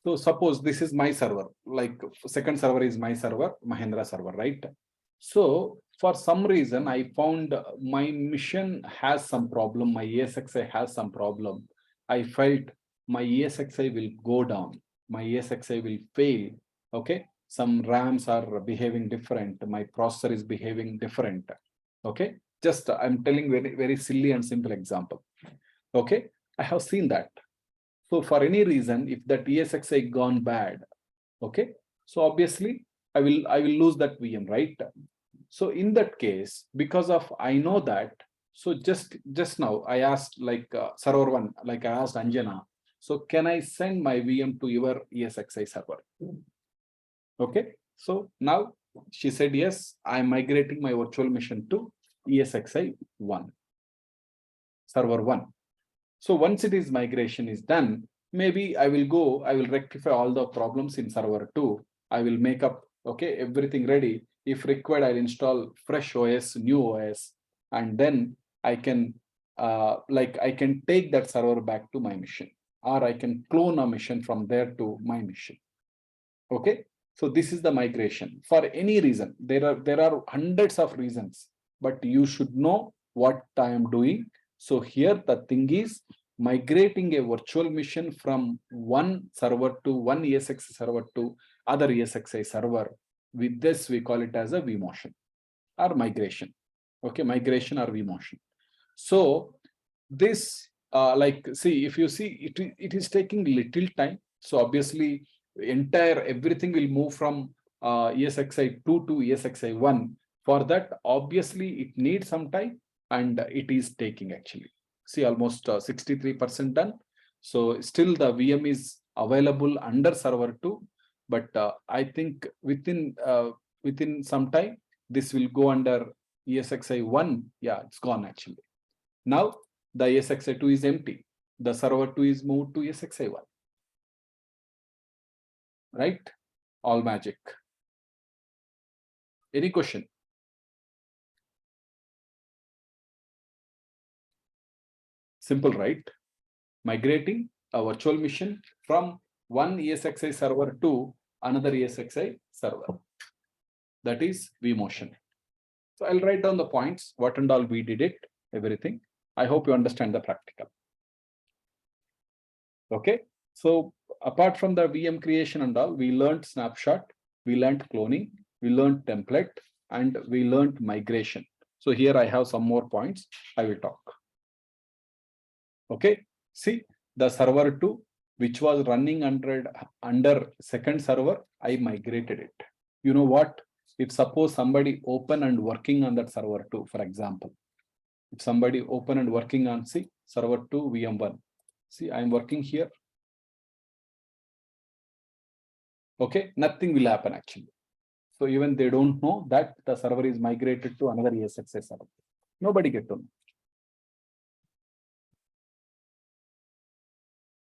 So suppose this is my server, like second server is my server, Mahendra server, right? So for some reason, I found my mission has some problem, my ESXi has some problem. I felt my ESXi will go down, my ESXi will fail. Okay, some RAMs are behaving different, my processor is behaving different. Okay, just I'm telling very silly and simple example. Okay, I have seen that. So for any reason, if that ESXi gone bad, okay, so obviously I will lose that VM, right? So in that case, because of I know that, so just now I asked like server 1, like I asked Anjana, so can I send my VM to your ESXi server? Okay, so now she said yes, I'm migrating my virtual machine to ESXi 1, server 1. So once it is migration is done, maybe I will rectify all the problems in server 2. I will make up, okay, everything ready. If required, I'll install fresh OS, new OS, and then I can, I can take that server back to my machine, or I can clone a machine from there to my machine. Okay, so this is the migration. For any reason, there are hundreds of reasons, but you should know what I am doing. So here the thing is migrating a virtual machine from one server to one ESXi server to other ESXi server. With this, we call it as a vMotion or migration. Okay, migration or vMotion. So this, see, if you see, it is taking little time. So obviously, everything will move from ESXi 2 to ESXi 1. For that, obviously, it needs some time, and it is taking actually. See, almost 63% done. So still the VM is available under server 2, but I think within some time, this will go under ESXi 1. Yeah, it's gone actually. Now the ESXi 2 is empty. The server 2 is moved to ESXi 1. Right? All magic. Any question? Simple, right? Migrating a virtual machine from one ESXi server to another ESXi server. That is vMotion. So I'll write down the points, what and all we did it, everything. I hope you understand the practical. Okay. So apart from the VM creation and all, we learned snapshot, we learned cloning, we learned template, and we learned migration. So here I have some more points I will talk. Okay. See the server 2, which was running under second server, I migrated it. You know what? If suppose somebody open and working on that server 2, for example, if somebody open and working on, see, server 2 VM1, see, I'm working here. Okay, nothing will happen actually. So even they don't know that the server is migrated to another ESXi server. Nobody get to know.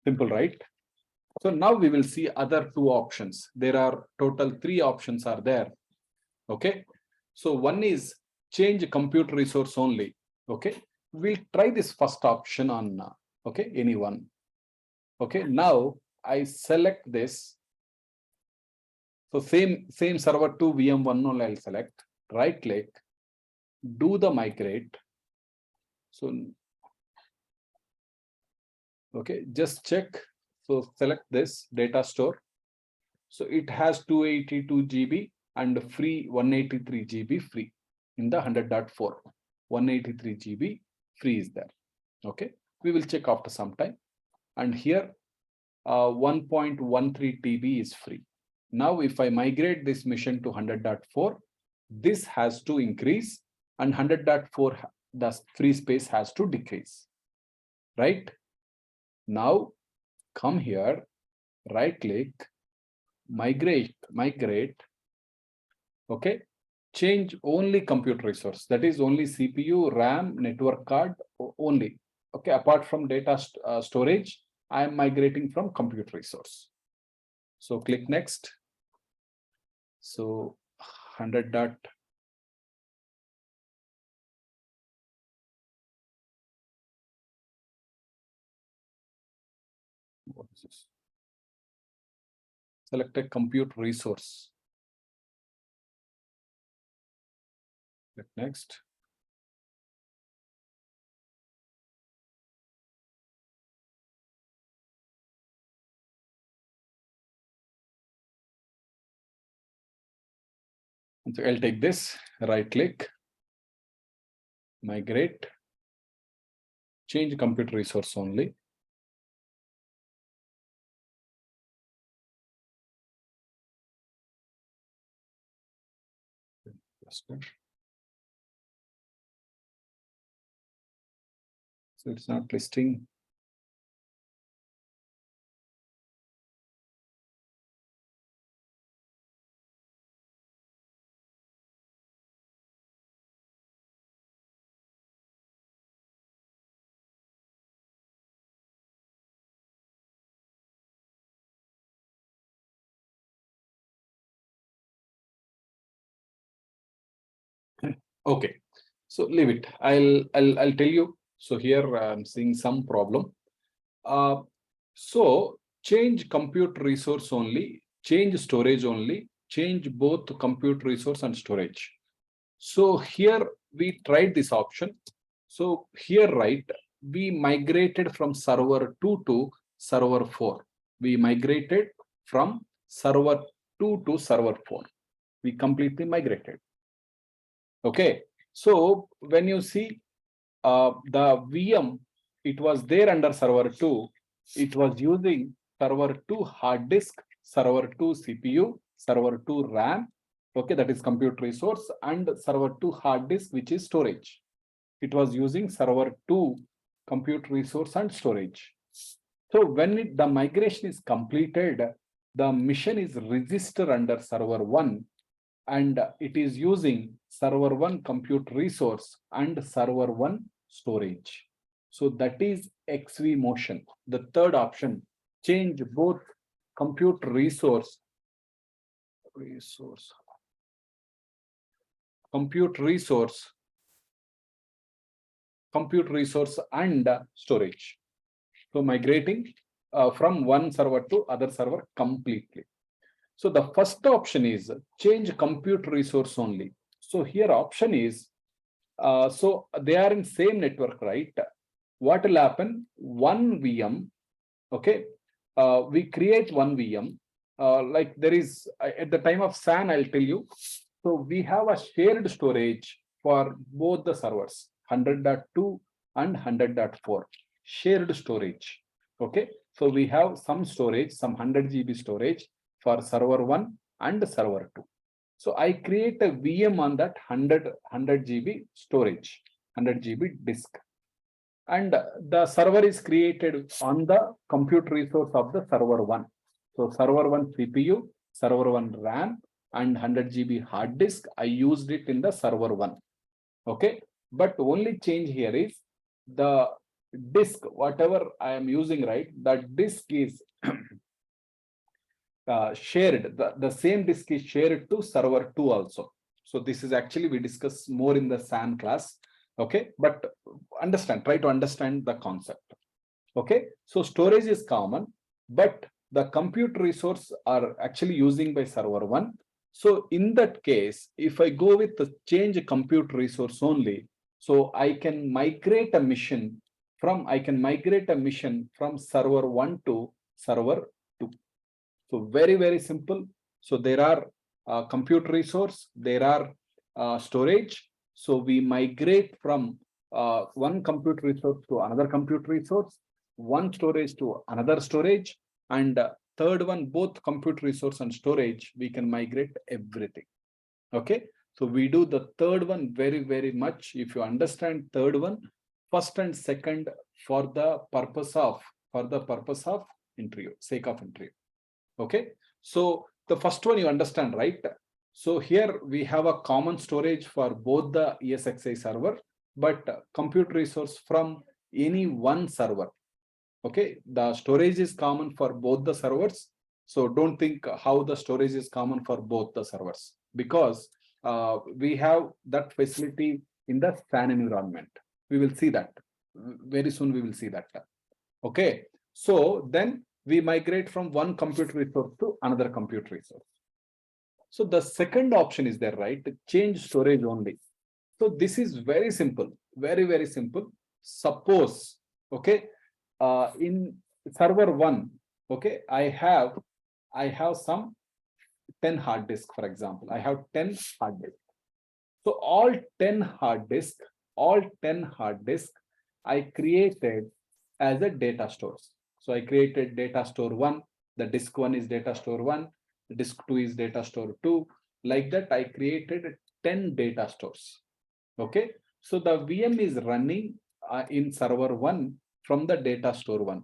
Simple, right? So now we will see other two options. There are total 3 options are there. Okay. So one is change compute resource only. Okay. We'll try this first option on, okay, anyone. Okay. Now I select this. So same server 2 VM1 only I'll select, right click, do the migrate. So, okay, just check. So select this data store. So it has 282 GB and free 183 GB free in the 100.4. 183 GB free is there. Okay, we will check after some time. And here 1.13 TB is free. Now, if I migrate this machine to 100.4, this has to increase, and 100.4, the free space has to decrease. Right? Now, come here, right click, migrate. Okay, change only compute resource. That is only CPU, RAM, network card only. Okay, apart from data storage, I am migrating from compute resource. So click next. So 100. What is this? Select a compute resource. Click next. So I'll take this, right click, migrate, change compute resource only. So it's not listing. Okay, so leave it. I'll tell you. So here I'm seeing some problem. So change compute resource only, change storage only, change both compute resource and storage. So here we tried this option. So here, right, we migrated from server 2 to server 4. We migrated from server 2 to server 4. We completely migrated. Okay. So when you see the VM, it was there under server 2. It was using server 2 hard disk, server 2 CPU, server 2 RAM. Okay, that is compute resource, and server 2 hard disk, which is storage. It was using server 2 compute resource and storage. So when the migration is completed, the mission is registered under server 1, and it is using server 1 compute resource and server 1 storage. So that is vMotion. The third option, change both compute resource and storage. So migrating from one server to other server completely. So the first option is change compute resource only. So here option is, so they are in same network, right? What will happen? One VM, okay? We create one VM. Like there is, at the time of SAN, I'll tell you. So we have a shared storage for both the servers, 100.2 and 100.4, shared storage. Okay, so we have some storage, some 100 GB storage for server 1 and server 2. So I create a VM on that 100 GB storage, 100 GB disk. And the server is created on the compute resource of the server 1. So server 1 CPU, server 1 RAM, and 100 GB hard disk. I used it in the server 1. Okay, but only change here is the disk, whatever I am using, right? That disk is shared. The same disk is shared to server 2 also. So this is actually we discuss more in the SAN class. Okay, but try to understand the concept. Okay, so storage is common, but the compute resource are actually using by server 1. So in that case, if I go with the change compute resource only, so I can migrate a mission from server 1 to server 2. So very simple. So there are compute resource, there are storage. So we migrate from one compute resource to another compute resource, one storage to another storage, and third one, both compute resource and storage, we can migrate everything. Okay, so we do the third one very much. If you understand third one, first and second for the purpose of interview, sake of interview. Okay, so the first one you understand, right? So here we have a common storage for both the ESXi server, but compute resource from any one server. Okay, the storage is common for both the servers. So don't think how the storage is common for both the servers, because we have that facility in the SAN environment. We will see that very soon. We will see that. Okay, so then we migrate from one compute resource to another compute resource. So the second option is there, right? Change storage only. So this is very simple, very simple. Suppose, okay, in server 1, okay, I have some 10 hard disk, for example. I have 10 hard disk. So all 10 hard disk, I created as a data stores. So I created data store 1, the disk 1 is data store 1, disk 2 is data store 2. Like that, I created 10 data stores. Okay, so the VM is running in server 1 from the data store 1.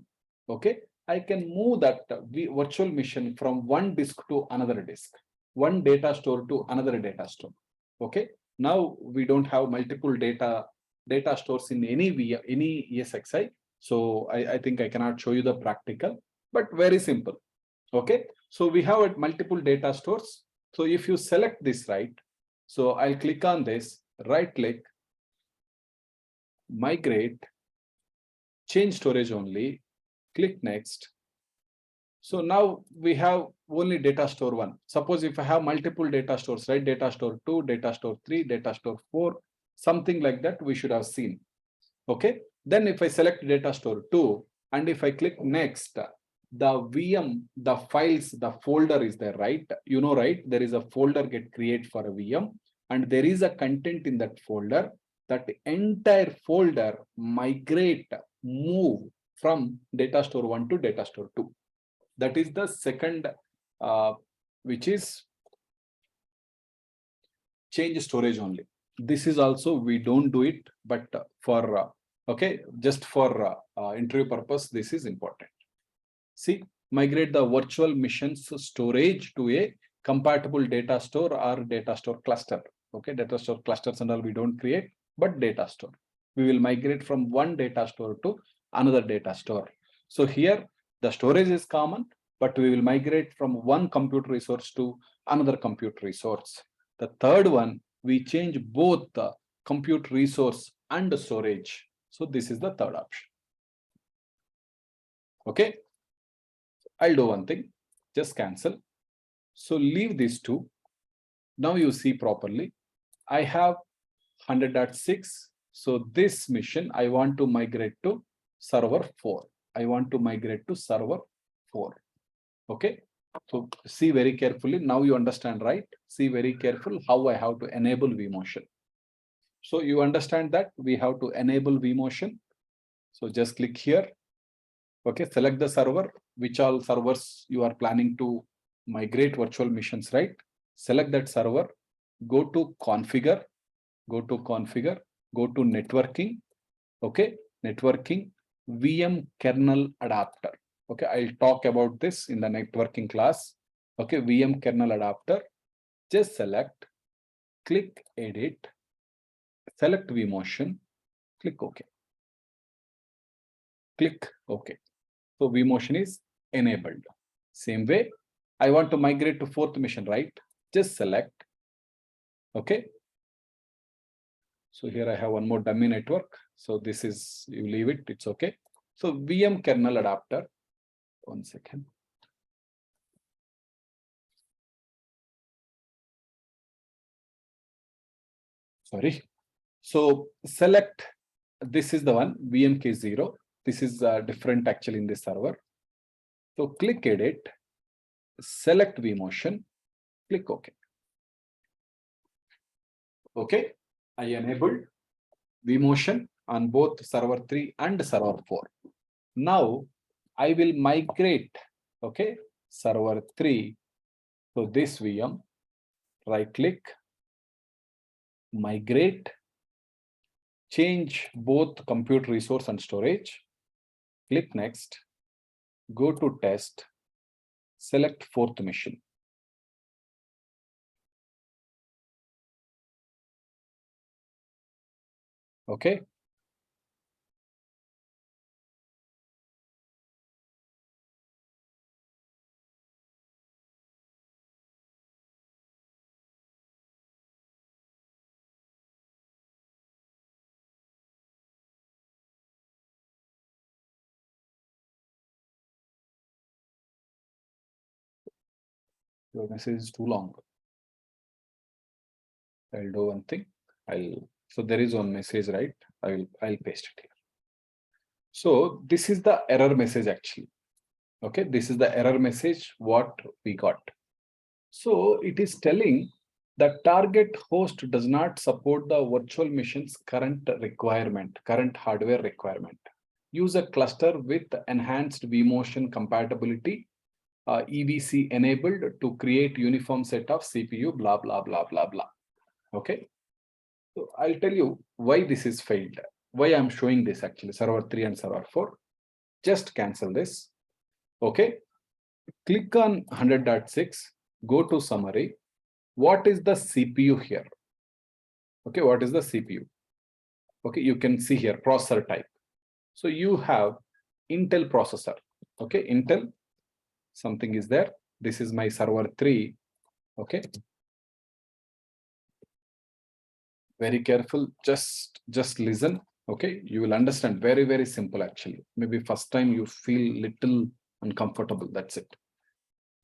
Okay, I can move that virtual machine from one disk to another disk, one data store to another data store. Okay, now we don't have multiple data stores in any ESXi. So I think I cannot show you the practical, but very simple. Okay, so we have multiple data stores. So if you select this, right, so I'll click on this, right click, migrate, change storage only, click next. So now we have only data store 1. Suppose if I have multiple data stores, right, data store 2, data store 3, data store 4, something like that we should have seen. Okay, then if I select data store 2 and if I click next, the VM, the files, the folder is there, right? You know, right? There is a folder get created for a VM and there is a content in that folder. That entire folder migrate, move from data store 1 to data store 2. That is the second, which is change storage only. This is also, we don't do it, but for, okay, just for interview purpose, this is important. See, migrate the virtual machines storage to a compatible data store or data store cluster. Okay, data store clusters and all we don't create, but data store. We will migrate from one data store to another data store. So here the storage is common, but we will migrate from one compute resource to another compute resource. The third one, we change both the compute resource and the storage. So this is the third option. Okay, I'll do one thing, just cancel. So leave these two. Now you see properly. I have 100.6. So this mission, I want to migrate to server 4. I want to migrate to server 4. Okay. So see very carefully. Now you understand, right? See very careful how I have to enable vMotion. So you understand that we have to enable vMotion. So just click here. Okay, select the server, which all servers you are planning to migrate virtual machines, right? Select that server, go to configure, go to networking. Okay, networking, VM kernel adapter. Okay, I'll talk about this in the networking class. Okay, VM kernel adapter. Just select, click edit, select vMotion, click OK. Click OK. So vMotion is enabled. Same way, I want to migrate to 4th mission, right? Just select. Okay. So here I have one more dummy network. So this is, you leave it, it's okay. So VM kernel adapter. One second. Sorry. So select, this is the one, VMK0. This is different actually in this server. So click edit, select vMotion, click OK. Okay, I enabled vMotion on both server 3 and server 4. Now I will migrate, okay, server 3 to this VM, right click, migrate, change both compute resource and storage, click next, go to test, select 4th mission. Okay. Your message is too long. I'll do one thing. So there is one message, right? I'll paste it here. So this is the error message actually. Okay, this is the error message what we got. So it is telling the target host does not support the virtual machine's current requirement, current hardware requirement. Use a cluster with enhanced vMotion compatibility, EVC enabled to create uniform set of CPU, blah, blah, blah, blah, blah. Okay. So I'll tell you why this is failed, why I'm showing this actually, server 3 and server 4. Just cancel this. Okay. Click on 100.6, go to summary. What is the CPU here? Okay, what is the CPU? Okay, you can see here processor type. So you have Intel processor. Okay, Intel, something is there. This is my server 3. Okay. Very careful, just listen. Okay, you will understand. Very, very simple actually. Maybe first time you feel little uncomfortable, that's it.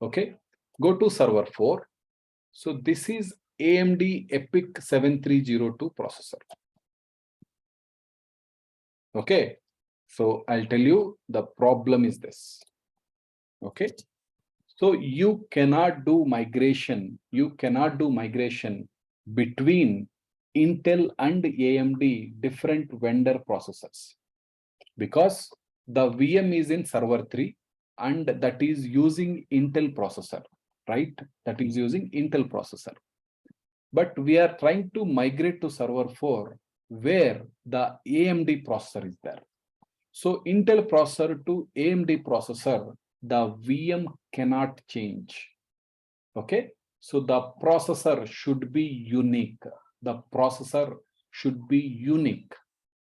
Okay, go to server 4. So this is AMD EPYC 7302 processor. Okay, so I'll tell you the problem is this. Okay, so you cannot do migration. You cannot do migration between Intel and AMD different vendor processors because the VM is in server 3 and that is using Intel processor, right? That is using Intel processor. But we are trying to migrate to server 4 where the AMD processor is there. So Intel processor to AMD processor, the VM cannot change. Okay, so the processor should be unique. The processor should be unique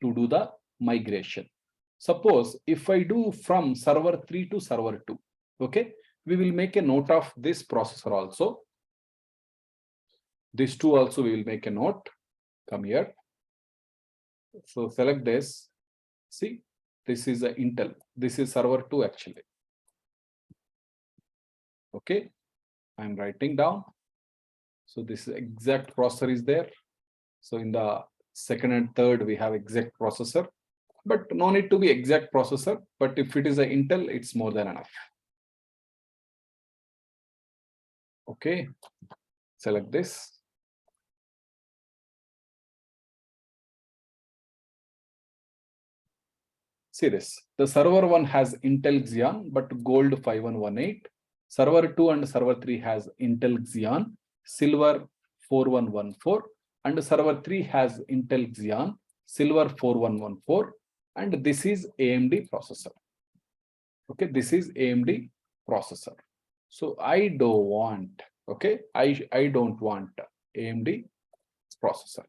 to do the migration. Suppose if I do from server 3 to server 2, okay, we will make a note of this processor also. These two also we will make a note. Come here. So select this. See, this is a Intel. This is server 2 actually. Okay. I'm writing down. So this exact processor is there. So in the second and third, we have exact processor, but no need to be exact processor. But if it is an Intel, it's more than enough. Okay, select this. See this, the server 1 has Intel Xeon, but Gold 5118. Server 2 and server 3 has Intel Xeon, Silver 4114. And server 3 has Intel Xeon, Silver 4114. And this is AMD processor. Okay, this is AMD processor. So I don't want, okay, I don't want AMD processor.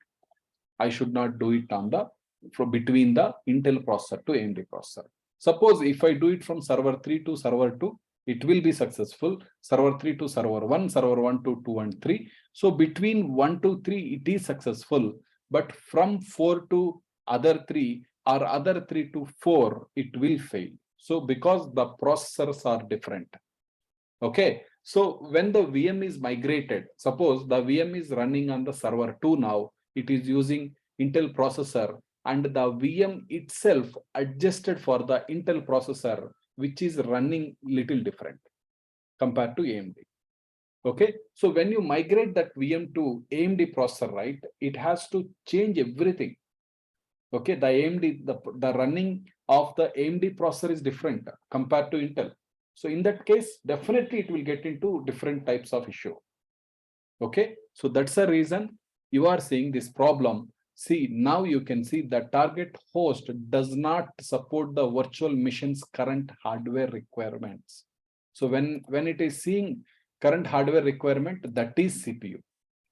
I should not do it on the from between the Intel processor to AMD processor. Suppose if I do it from server 3 to server 2, it will be successful. Server 3 to server 1, server 1 to 2 and 3. So between 1 to 3, it is successful. But from 4 to other 3 or other 3 to 4, it will fail. So because the processors are different. Okay. So when the VM is migrated, suppose the VM is running on the server 2 now, it is using Intel processor, and the VM itself adjusted for the Intel processor, which is running little different compared to AMD. Okay, so when you migrate that VM to AMD processor, right, it has to change everything. Okay, the AMD, the running of the AMD processor is different compared to Intel. So in that case, definitely it will get into different types of issue. Okay, so that's the reason you are seeing this problem. See, now you can see the target host does not support the virtual machine's current hardware requirements. So when it is seeing current hardware requirement, that is CPU.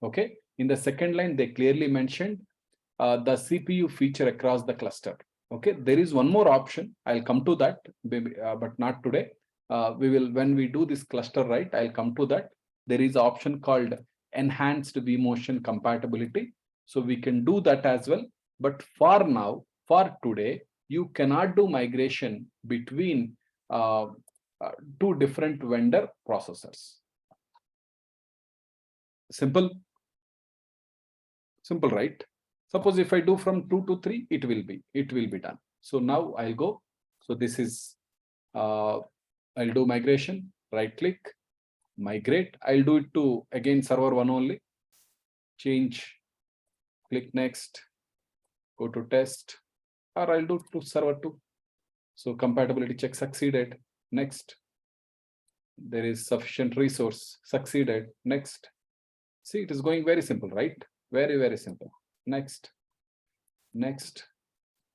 Okay, in the second line, they clearly mentioned the CPU feature across the cluster. Okay, there is one more option. I'll come to that, but not today. We will, when we do this cluster, right, I'll come to that. There is an option called enhanced vMotion compatibility. So we can do that as well. But for now, for today, you cannot do migration between two different vendor processors. Simple, right? Suppose if I do from 2 to 3, it will be done. So now I'll go. So this is, I'll do migration, right click, migrate. I'll do it to, again, server 1 only. Change, click next, go to test, or I'll do to server 2. So compatibility check succeeded. Next. There is sufficient resource, succeeded. Next. See, it is going very simple, right? Very, very simple. Next,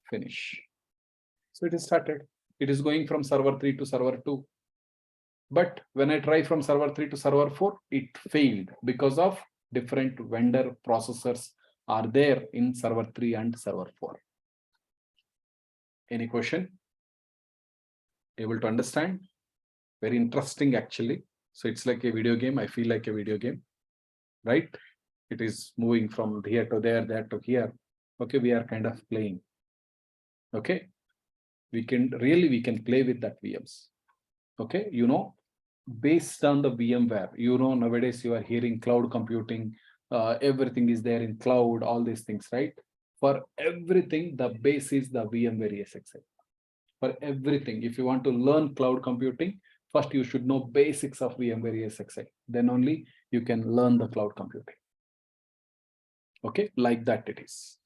finish. So it is started. It is going from server 3 to server 2. But when I try from server 3 to server 4, it failed because of different vendor processors are there in server 3 and server 4. Any question? Able to understand? Very interesting, actually. So it's like a video game. I feel like a video game, right? It is moving from here to there to here. Okay, we are kind of playing. Okay, we can play with that VMs. Okay, you know, based on the VMware, you know, nowadays you are hearing cloud computing, everything is there in cloud, all these things, right? For everything, the base is the VMware ESXi. For everything, if you want to learn cloud computing, first you should know basics of VMware ESXi. Then only you can learn the cloud computing. Okay, like that it is.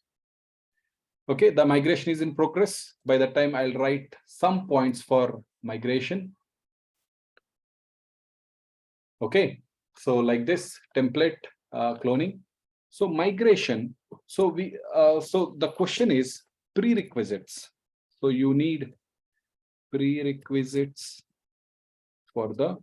Okay, the migration is in progress. By the time I'll write some points for migration. Okay, so like this template cloning. So migration. So so the question is prerequisites. So you need prerequisites for the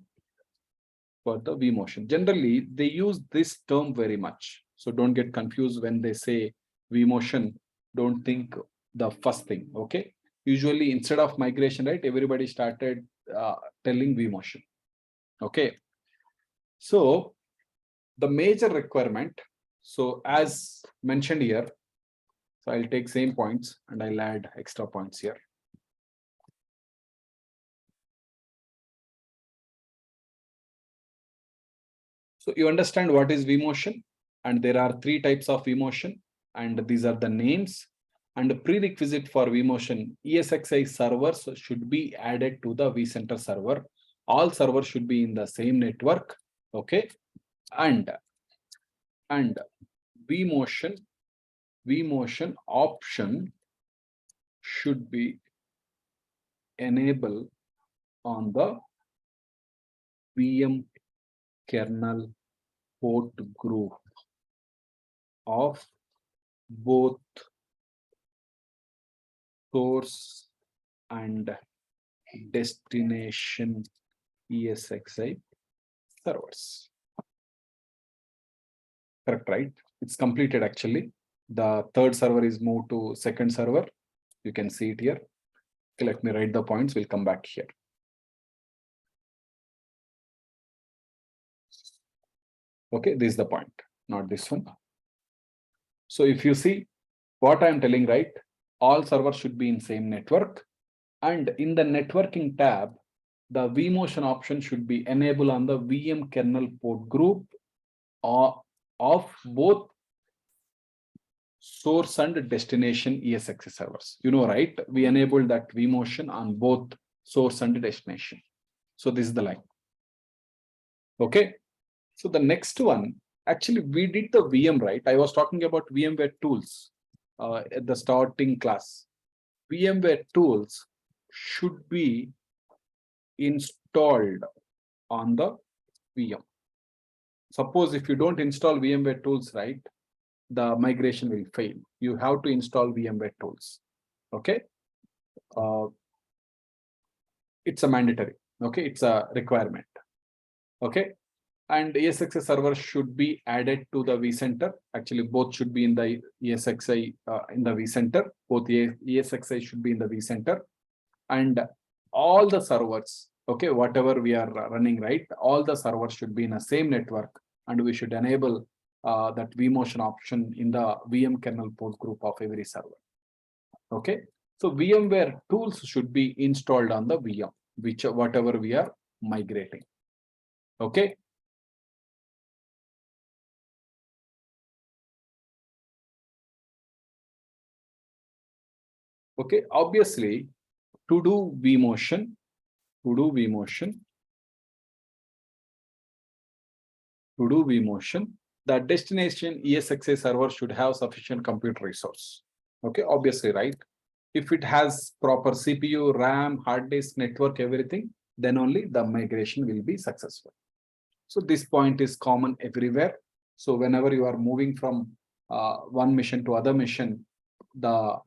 vMotion. Generally, they use this term very much. So don't get confused when they say vMotion. Don't think the first thing. Okay. Usually, instead of migration, right, everybody started telling vMotion. Okay. So the major requirement. So as mentioned here, so I'll take same points and I'll add extra points here. So you understand what is vMotion, and there are three types of vMotion, and these are the names. And the prerequisite for vMotion, ESXi servers should be added to the vCenter server. All servers should be in the same network. Okay, and vMotion option should be enabled on the VM kernel port group of both source and destination ESXi servers. Correct, right? It's completed actually. The third server is moved to second server. You can see it here. Okay, let me write the points. We'll come back here. Okay, this is the point, not this one. So if you see what I'm telling, right? All servers should be in same network. And in the networking tab, the vMotion option should be enabled on the VM kernel port group of both source and destination ESXi servers. You know, right? We enabled that vMotion on both source and destination. So this is the line. Okay. So the next one, actually, we did the VM, right? I was talking about VMware tools at the starting class. VMware tools should be installed on the VM. Suppose if you don't install VMware tools, right, the migration will fail. You have to install VMware tools. Okay. It's a mandatory. Okay. It's a requirement. Okay. And ESXi server should be added to the vCenter. Actually, both should be in the ESXi in the vCenter. Both ESXi should be in the vCenter. And all the servers, okay, whatever we are running, right, all the servers should be in the same network, and we should enable that vMotion option in the VM kernel port group of every server. Okay, so VMware tools should be installed on the VM, whatever we are migrating. Okay. Okay, obviously, to do vMotion, the destination ESXi server should have sufficient compute resource. Okay, obviously, right? If it has proper CPU, RAM, hard disk, network, everything, then only the migration will be successful. So this point is common everywhere. So whenever you are moving from one mission to other mission, the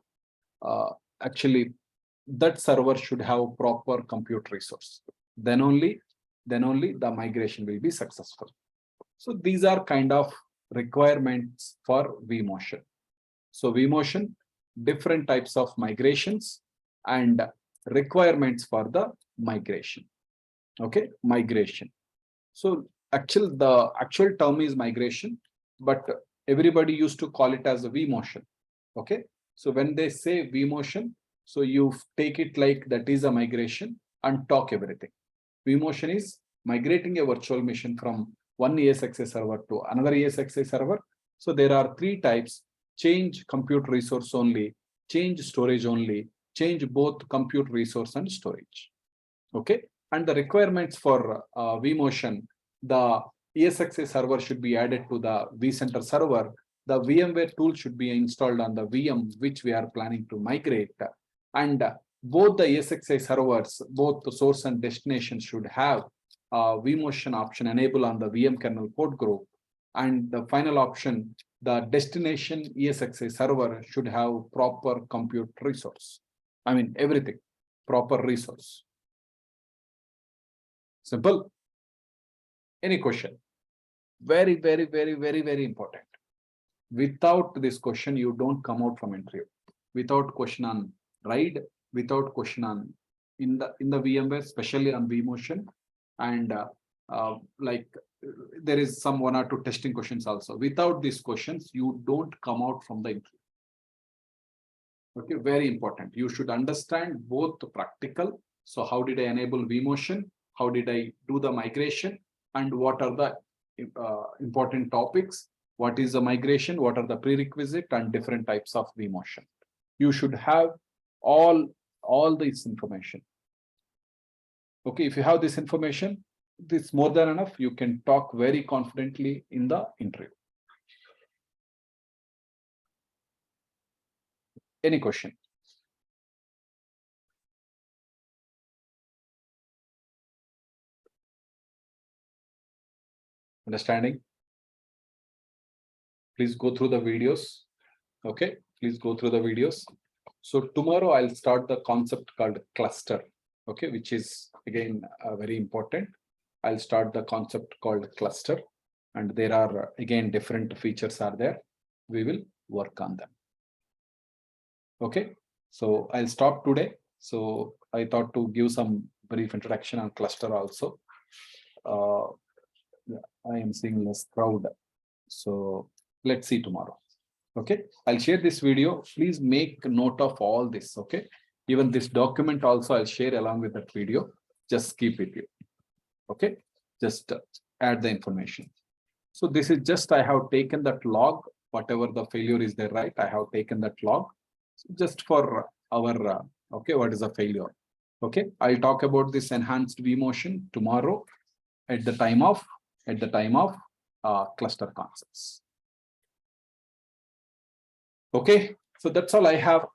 actually that server should have proper compute resource. Then only the migration will be successful. So these are kind of requirements for vMotion. So vMotion, different types of migrations and requirements for the migration. Okay, migration. So the actual term is migration, but everybody used to call it as a vMotion. Okay, so when they say vMotion, so you take it like that is a migration and talk everything. vMotion is migrating a virtual machine from one ESXi server to another ESXi server. So there are three types: change compute resource only, change storage only, change both compute resource and storage. Okay, and the requirements for vMotion, the ESXi server should be added to the vCenter server. The VMware tool should be installed on the VM, which we are planning to migrate. And both the ESXi servers, both the source and destination, should have vMotion option enabled on the VM kernel port group. And the final option, the destination ESXi server should have proper compute resource. I mean, everything, proper resource. Simple. Any question? Very, very, very, very, very important. Without this question, you don't come out from interview. Without question on RAID, without question on in the VMware, especially on vMotion, and like there is some 1 or 2 testing questions also. Without these questions, you don't come out from the interview. Okay, very important. You should understand both the practical. So how did I enable vMotion? How did I do the migration? And what are the important topics. What is the migration? What are the prerequisite and different types of vMotion? You should have all this information. Okay, if you have this information, this is more than enough. You can talk very confidently in the interview. Any question? Understanding? Please go through the videos. Okay, please go through the videos. So tomorrow I'll start the concept called cluster. Okay, which is again very important. I'll start the concept called cluster, and there are again different features are there. We will work on them. Okay, so I'll stop today. So I thought to give some brief introduction on cluster also. Yeah, I am seeing less crowd. So let's see tomorrow. Okay, I'll share this video. Please make note of all this. Okay, even this document also I'll share along with that video. Just keep it here. Okay, just add the information. So this is just I have taken that log, whatever the failure is there, right? I have taken that log just for our okay, what is the failure? Okay, I'll talk about this enhanced vMotion tomorrow at the time of cluster concepts. Okay, so that's all I have.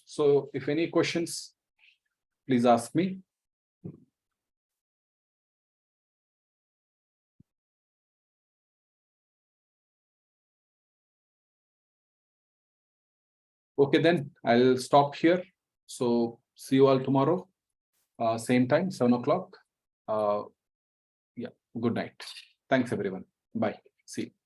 So if any questions, please ask me. Okay, then I'll stop here. So see you all tomorrow, same time, 7 o'clock. Yeah, good night. Thanks everyone. Bye. See you.